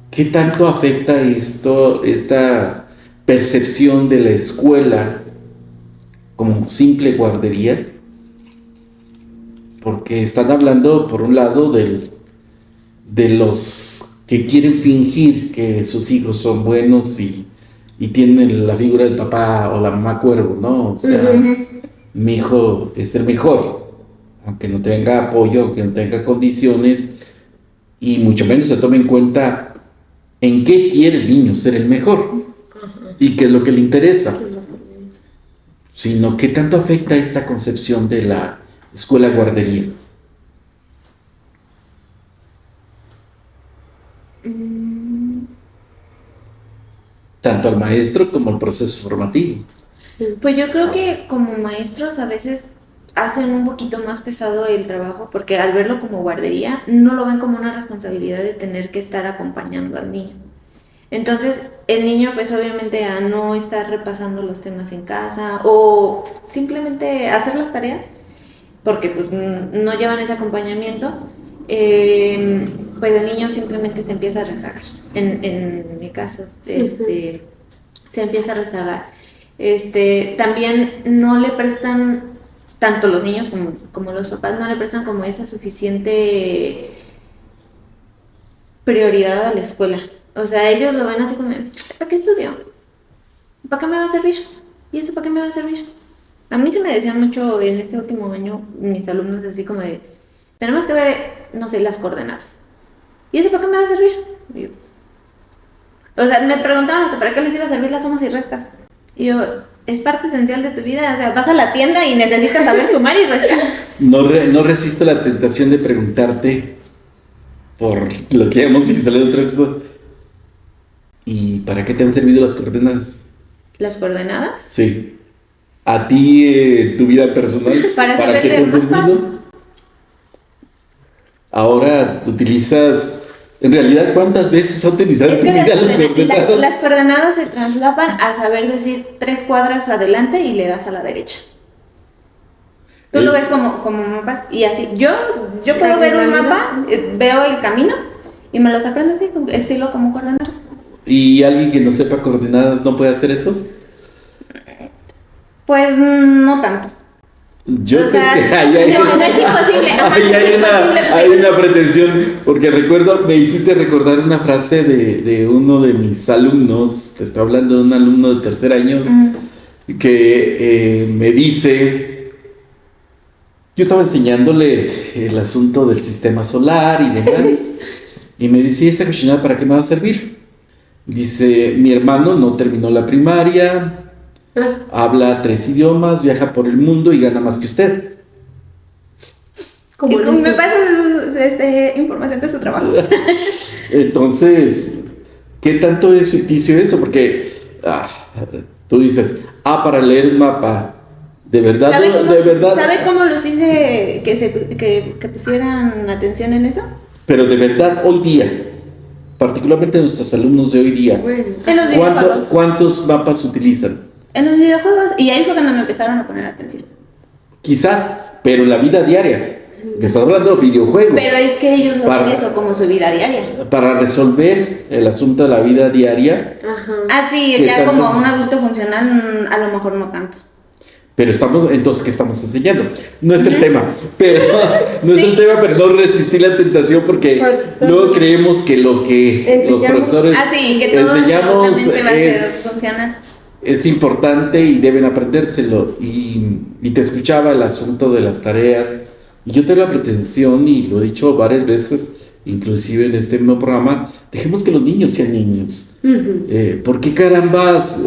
¿Qué tanto afecta esto, esta percepción de la escuela como simple guardería? Porque están hablando, por un lado, de los que quieren fingir que sus hijos son buenos y tienen la figura del papá o la mamá cuervo, ¿no? O sea, mi hijo es el mejor, aunque no tenga apoyo, aunque no tenga condiciones, y mucho menos se tome en cuenta en qué quiere el niño ser el mejor y qué es lo que le interesa, sino qué tanto afecta esta concepción de la escuela guardería. Tanto al maestro como al proceso formativo. Pues yo creo que como maestros a veces hacen un poquito más pesado el trabajo porque al verlo como guardería no lo ven como una responsabilidad de tener que estar acompañando al niño. Entonces el niño pues obviamente a no estar repasando los temas en casa o simplemente hacer las tareas porque pues no llevan ese acompañamiento, pues el niño simplemente se empieza a rezagar. En mi caso, se empieza a rezagar. También no le prestan, tanto los niños como los papás, no le prestan como esa suficiente prioridad a la escuela. O sea, ellos lo ven así como, ¿para qué estudio? ¿Para qué me va a servir? ¿Y eso para qué me va a servir? A mí se me decían mucho en este último año, mis alumnos así como de, tenemos que ver, no sé, las coordenadas. ¿Y eso para qué me va a servir? Y yo, o sea, me preguntaban hasta para qué les iba a servir las sumas y restas. Y yo, es parte esencial de tu vida, o sea, vas a la tienda y necesitas saber sumar y restar. No resisto la tentación de preguntarte, por lo que hemos visto en otra cosa, ¿y para qué te han servido las coordenadas? ¿Las coordenadas? Sí. ¿A ti, tu vida personal, para qué te han servido? Ahora utilizas, en realidad, ¿cuántas veces has utilizado en tu vida las coordenadas? Las coordenadas se traslapan a saber decir 3 cuadras adelante y le das a la derecha. Tú lo ves como mapa y así. Yo puedo ver un mapa, veo el camino y me los aprendo así, estilo como coordenadas. ¿Y alguien que no sepa coordenadas no puede hacer eso? Pues no tanto. Yo creo que ahí hay, no es imposible. Hay una pretensión, porque me hiciste recordar una frase de uno de mis alumnos, te estoy hablando de un alumno de tercer año, que me dice, yo estaba enseñándole el asunto del sistema solar y demás, y me dice, ¿y esa cochinada para qué me va a servir? Dice, mi hermano no terminó la primaria, habla 3 idiomas, viaja por el mundo y gana más que usted. ¿Cómo me pasas información de su trabajo? Entonces, ¿qué tanto es ficticio eso? Porque tú dices, para leer el mapa De verdad, de verdad. ¿Sabe cómo los hice que pusieran atención en eso? Pero de verdad, hoy día, particularmente nuestros alumnos de hoy día, Bueno, En los videojuegos. ¿cuántos mapas utilizan? En los videojuegos. Y ahí fue cuando me empezaron a poner atención. Quizás, pero en la vida diaria. Que estás hablando de videojuegos. Pero es que ellos no Para- ven eso como su vida diaria. Para resolver el asunto de la vida diaria, ajá. Ah, sí, ¿Qué ya tanto? como un adulto funcional, a lo mejor no tanto. pero entonces, ¿qué estamos enseñando? No es el tema, pero no es el tema, pero no resistir la tentación porque luego creemos que lo que los Enseñamos. profesores Ah, sí, que todo enseñamos absolutamente va a ser es funcional. importante y deben aprendérselo. Y te escuchaba el asunto de las tareas. Y yo tengo la pretensión, y lo he dicho varias veces, inclusive en este mismo programa, dejemos que los niños sean niños. ¿Por qué carambas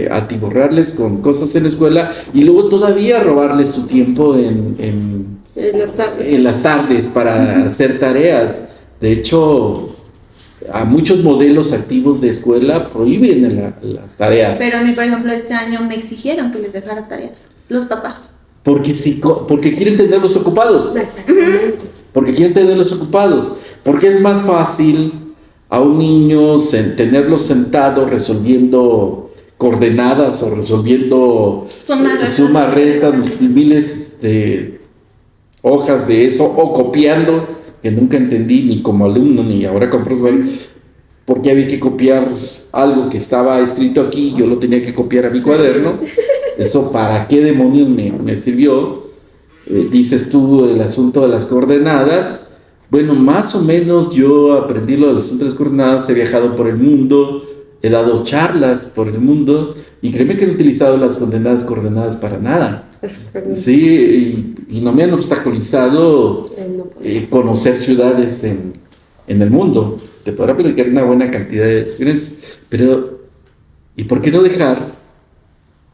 atiborrarles con cosas en la escuela y luego todavía robarles su tiempo en Las tardes. las tardes para hacer tareas? De hecho, a muchos modelos activos de escuela prohíben las tareas. Pero a mí, por ejemplo, este año me exigieron que les dejara tareas. Los papás. Porque quieren tenerlos ocupados. Exactamente. Porque quieren tenerlos ocupados. Porque es más fácil a un niño tenerlo sentado resolviendo coordenadas o resolviendo sumas, restas, miles de hojas de eso, o copiando, que nunca entendí ni como alumno ni ahora como profesor, porque había que copiar algo que estaba escrito aquí, yo lo tenía que copiar a mi cuaderno. Eso para qué demonios me sirvió. Dices tú el asunto de las coordenadas. Bueno, más o menos yo aprendí lo del asunto de las coordenadas, he viajado por el mundo, he dado charlas por el mundo y créeme que no he utilizado las coordenadas para nada. Sí, y no me han obstaculizado conocer ciudades en el mundo. Te podrá platicar una buena cantidad de experiencias, pero ¿y por qué no dejar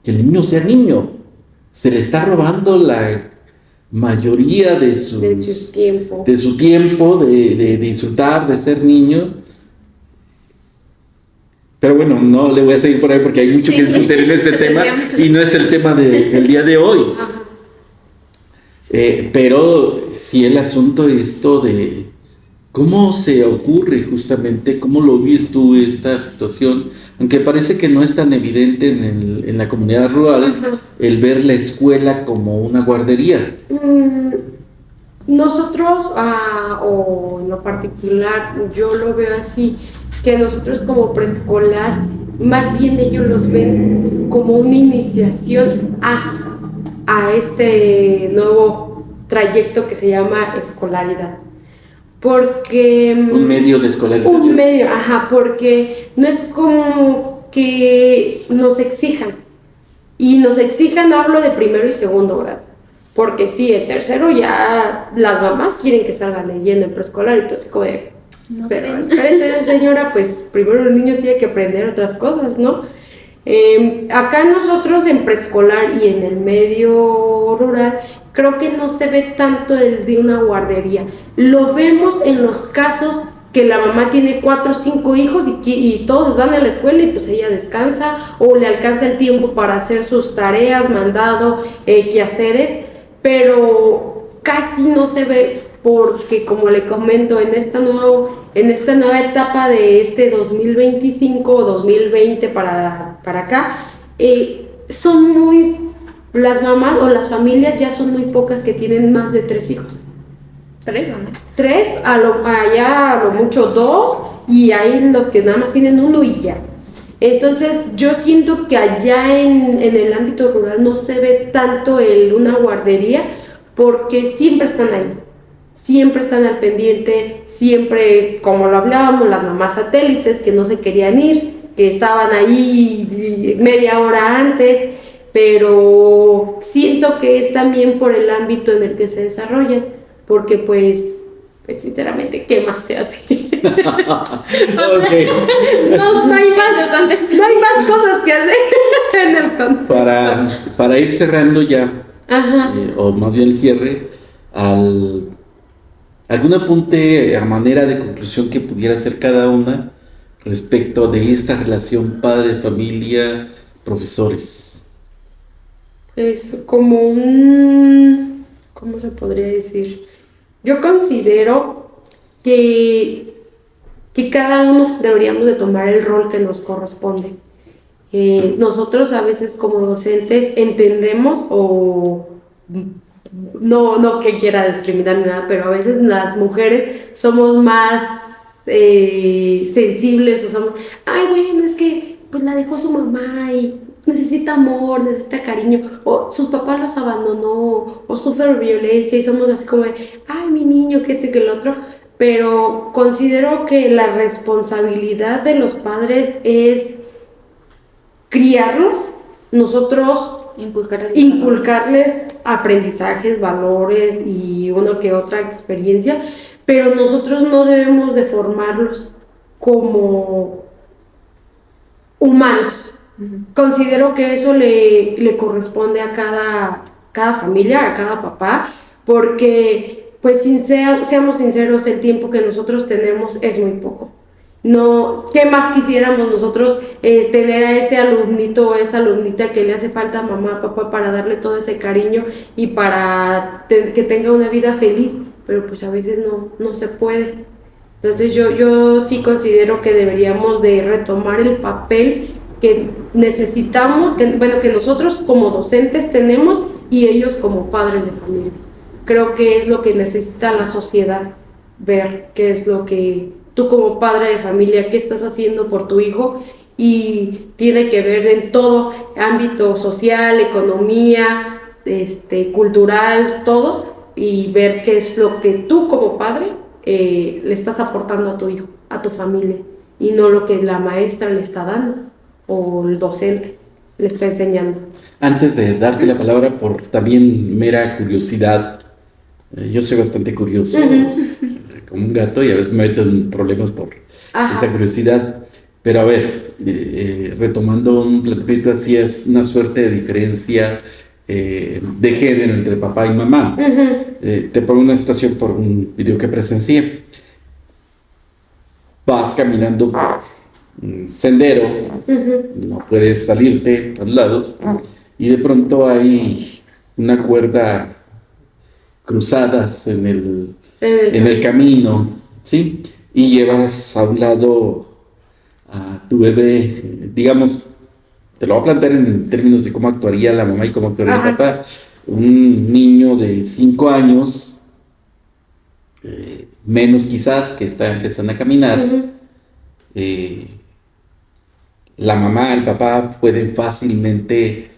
que el niño sea niño? Se le está robando la mayoría de su tiempo de disfrutar, de ser niño. Pero bueno, no le voy a seguir por ahí porque hay mucho que discutir en ese tema y no es el tema del día de hoy. Pero sí el asunto esto de cómo se ocurre justamente, cómo lo ves tú esta situación, aunque parece que no es tan evidente en la comunidad rural, el ver la escuela como una guardería. Nosotros, o en lo particular, yo lo veo así, que nosotros como preescolar, más bien ellos los ven como una iniciación a este nuevo trayecto que se llama escolaridad. Porque... Un medio de escolarización. Un medio, porque no es como que nos exijan. Y nos exijan, hablo de primero y segundo grado. Porque sí, en tercero ya las mamás quieren que salga leyendo en preescolar y todo así como de... No, pero espérese, señora, pues primero el niño tiene que aprender otras cosas, ¿no? Acá nosotros en preescolar y en el medio rural creo que no se ve tanto el de una guardería. Lo vemos en los casos que la mamá tiene 4 o 5 hijos y todos van a la escuela y pues ella descansa o le alcanza el tiempo para hacer sus tareas, mandado, quehaceres, pero casi no se ve porque, como le comento, en esta nueva etapa de este 2025 o 2020 para acá, las mamás o las familias ya son muy pocas que tienen más de 3 hijos. 3, ¿no? 3, allá a lo mucho 2, y hay los que nada más tienen 1 y ya. Entonces yo siento que allá en el ámbito rural no se ve tanto una guardería, porque siempre están ahí. Siempre están al pendiente, siempre, como lo hablábamos, las mamás satélites que no se querían ir, que estaban ahí media hora antes, pero siento que es también por el ámbito en el que se desarrollan, porque pues sinceramente, ¿qué más se hace? Okay. No hay más cosas que hacer en el contexto. Para ir cerrando ya, o más bien el cierre, ¿algún apunte a manera de conclusión que pudiera hacer cada una respecto de esta relación padre, familia, profesores? Es como ¿cómo se podría decir? Yo considero que, que cada uno deberíamos de tomar el rol que nos corresponde. Nosotros a veces como docentes entendemos o no que quiera discriminar ni nada, pero a veces las mujeres somos más sensibles o somos, ay, bueno, es que pues la dejó su mamá y necesita amor, necesita cariño, o sus papás los abandonó, o sufre violencia y somos así como de, ay, mi niño, que este, que el otro. Pero considero que la responsabilidad de los padres es criarlos, nosotros inculcarles aprendizajes, valores y una que otra experiencia, pero nosotros no debemos de formarlos como humanos. Considero que eso le corresponde a cada familia, a cada papá, porque pues seamos sinceros, el tiempo que nosotros tenemos es muy poco. No, ¿qué más quisiéramos nosotros tener a ese alumnito o esa alumnita que le hace falta a mamá, papá para darle todo ese cariño y para que tenga una vida feliz? Pero pues a veces no se puede. Entonces yo sí considero que deberíamos de retomar el papel que necesitamos, que nosotros como docentes tenemos y ellos como padres de familia. Creo que es lo que necesita la sociedad, ver qué es lo que tú como padre de familia, qué estás haciendo por tu hijo, y tiene que ver en todo ámbito social, economía, cultural, todo, y ver qué es lo que tú como padre le estás aportando a tu hijo, a tu familia, y no lo que la maestra le está dando o el docente le está enseñando. Antes de darte la palabra, por también mera curiosidad, yo soy bastante curioso, como un gato, y a veces me meto en problemas por esa curiosidad. Pero a ver, retomando un planteamiento así, es una suerte de diferencia de género entre papá y mamá. Te pongo una situación por un video que presencié. Vas caminando por un sendero, no puedes salirte a los lados, y de pronto hay una cuerda cruzadas en el camino, ¿sí? Y llevas a un lado a tu bebé, digamos, te lo voy a plantear en términos de cómo actuaría la mamá y cómo actuaría el papá. Un niño de 5 años, menos quizás, que está empezando a caminar, la mamá, el papá pueden fácilmente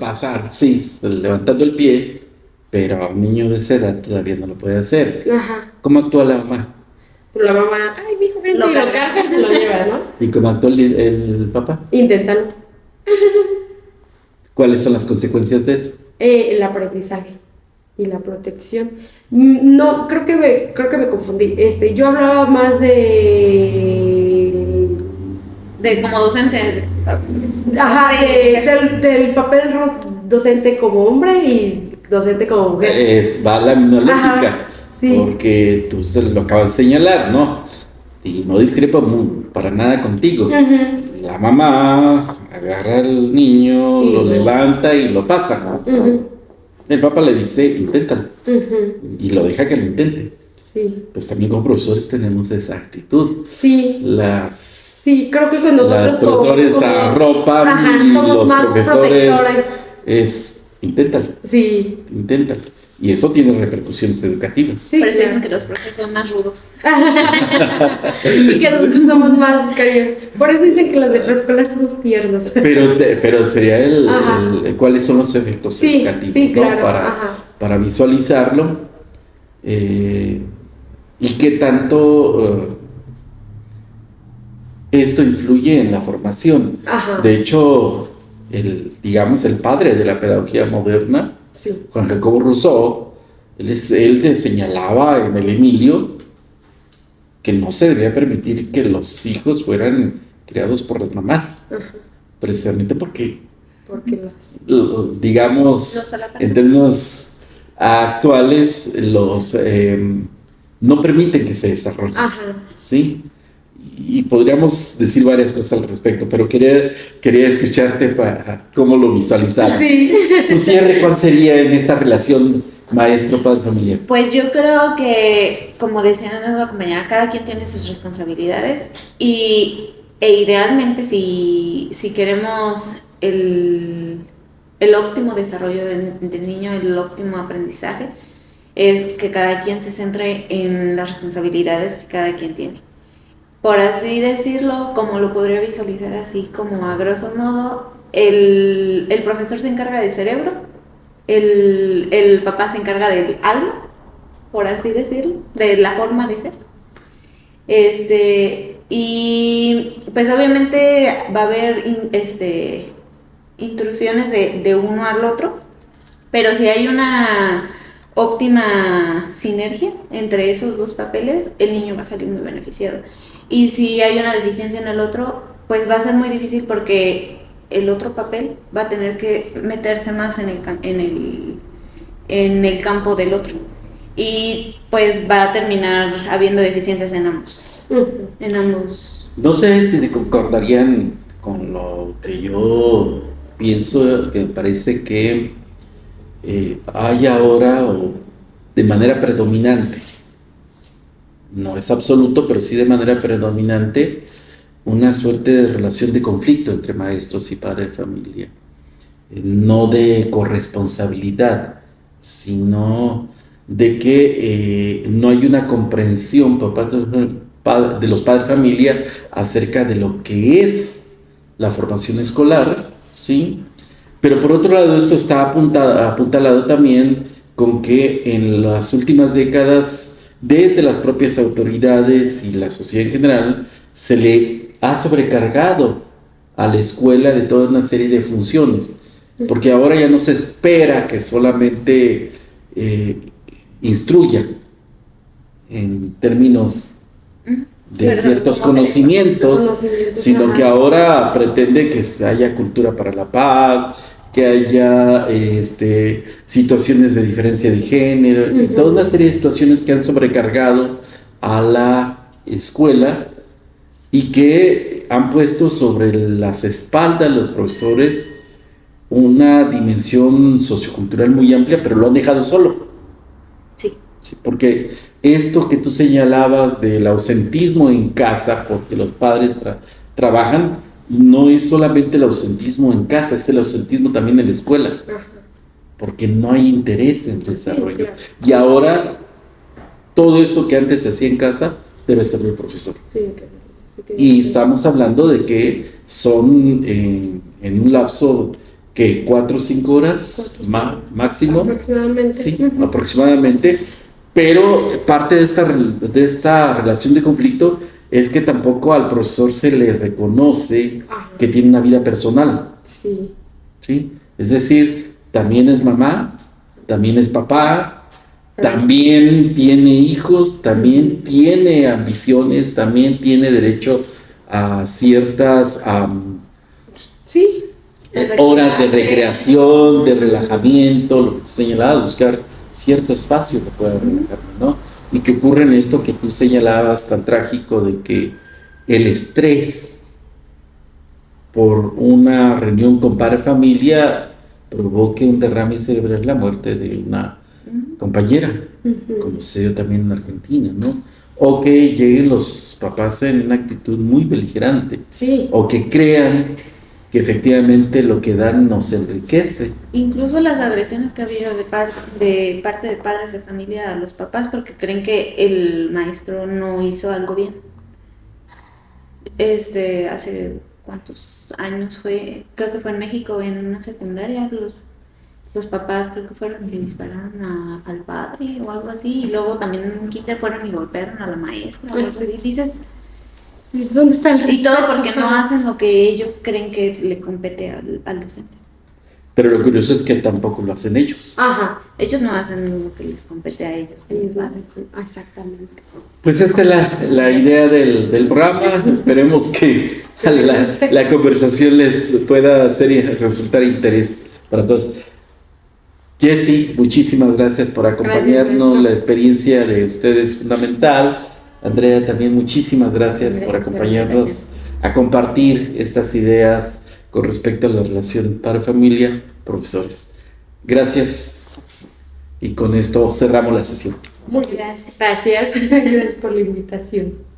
pasar, sí, levantando el pie, pero a un niño de esa edad todavía no lo puede hacer. ¿Cómo actúa la mamá? La mamá, ay, mi hijo, vente, lo carga y se lo lleva, ¿no? ¿Y cómo actúa el papá? Inténtalo. ¿Cuáles son las consecuencias de eso? El aprendizaje y la protección. No, creo que me confundí. Yo hablaba más de como docente. Del papel docente como hombre y docente como mujer. Va la misma lógica. Sí. Porque tú se lo acabas de señalar, ¿no? Y no discrepo para nada contigo. La mamá agarra al niño, lo levanta y lo pasa. El papá le dice, inténtalo. Y lo deja que lo intente. Sí. Pues también como profesores tenemos esa actitud. Sí. Sí, creo que con nosotros los profesores arropan y somos los más profesores protectores. Inténtalo. Sí. Inténtalo. Y eso tiene repercusiones educativas. Sí, por eso dicen que los profesores son más rudos. Y que nosotros somos más cariñosos. Por eso dicen que los de preescolar somos tiernos. Pero sería cuáles son los efectos educativos, ¿no? Claro. Para visualizarlo. Y qué tanto esto influye en la formación. De hecho, el padre de la pedagogía moderna, Juan Jacobo Rousseau, él te señalaba en el Emilio que no se debía permitir que los hijos fueran criados por las mamás, precisamente porque digamos, en términos actuales, no permiten que se desarrollen, ¿sí? y podríamos decir varias cosas al respecto, pero quería escucharte para cómo lo visualizabas. Sí. ¿Tu cierre cuál sería en esta relación maestro-padre familiar? Pues yo creo que, como decía la compañera, cada quien tiene sus responsabilidades e idealmente si queremos el óptimo desarrollo del niño, el óptimo aprendizaje, es que cada quien se centre en las responsabilidades que cada quien tiene. Por así decirlo, como lo podría visualizar así, como a grosso modo, el profesor se encarga del cerebro, el papá se encarga del alma, por así decirlo, de la forma de ser. Y pues obviamente va a haber intrusiones de uno al otro, pero si hay una óptima sinergia entre esos dos papeles, el niño va a salir muy beneficiado. Y si hay una deficiencia en el otro, pues va a ser muy difícil porque el otro papel va a tener que meterse más en el campo del otro. Y pues va a terminar habiendo deficiencias en ambos. En ambos. No sé si se concordarían con lo que yo pienso, que me parece que hay ahora, o de manera predominante, no es absoluto, pero sí de manera predominante, una suerte de relación de conflicto entre maestros y padres de familia. No de corresponsabilidad, sino de que no hay una comprensión por parte de los padres de familia acerca de lo que es la formación escolar, ¿sí? Pero por otro lado, esto está apuntalado también con que en las últimas décadas, desde las propias autoridades y la sociedad en general, se le ha sobrecargado a la escuela de toda una serie de funciones, porque ahora ya no se espera que solamente instruya en términos de ciertos conocimientos, sino que ahora pretende que haya cultura para la paz, que haya situaciones de diferencia de género, y toda una serie de situaciones que han sobrecargado a la escuela y que han puesto sobre las espaldas de los profesores una dimensión sociocultural muy amplia, pero lo han dejado solo. Sí. Sí, porque esto que tú señalabas del ausentismo en casa, porque los padres trabajan, no es solamente el ausentismo en casa, es el ausentismo también en la escuela, porque no hay interés en el desarrollo. Sí, claro. Y ahora, todo eso que antes se hacía en casa, debe ser el profesor. Sí, y estamos hablando de que son en un lapso que 4 o 5 horas máximo. Aproximadamente. Sí, aproximadamente. Pero parte de esta relación de conflicto es que tampoco al profesor se le reconoce que tiene una vida personal. Sí. ¿Sí? Es decir, también es mamá, también es papá, también tiene hijos, también tiene ambiciones, también tiene derecho a ciertas horas de recreación, de relajamiento, lo que tú señalabas, buscar cierto espacio que pueda relajarme, ¿no? Y que ocurre en esto que tú señalabas tan trágico de que el estrés por una reunión con padre familia provoque un derrame cerebral, la muerte de una compañera, como sucedió también en Argentina, ¿no? O que lleguen los papás en una actitud muy beligerante, o que crean que efectivamente lo que dan nos enriquece. Incluso las agresiones que ha habido de parte de padres de familia a los papás porque creen que el maestro no hizo algo bien. Hace cuántos años fue, creo que fue en México, en una secundaria, los papás creo que fueron que dispararon al padre o algo así, y luego también en un kinder fueron y golpearon a la maestra o algo así. Y dices, ¿dónde está el respeto? Y todo porque no hacen lo que ellos creen que le compete al docente. Pero lo curioso es que tampoco lo hacen ellos. Ellos no hacen lo que les compete a ellos. Exactamente. Pues esta es la idea del programa. Esperemos que la conversación les pueda resultar interés para todos. Jessy, muchísimas gracias por acompañarnos. La experiencia de ustedes es fundamental. Andrea, también muchísimas gracias por acompañarnos a compartir estas ideas con respecto a la relación padre-familia, profesores. Gracias. Y con esto cerramos la sesión. Muy bien. Gracias. Gracias por la invitación.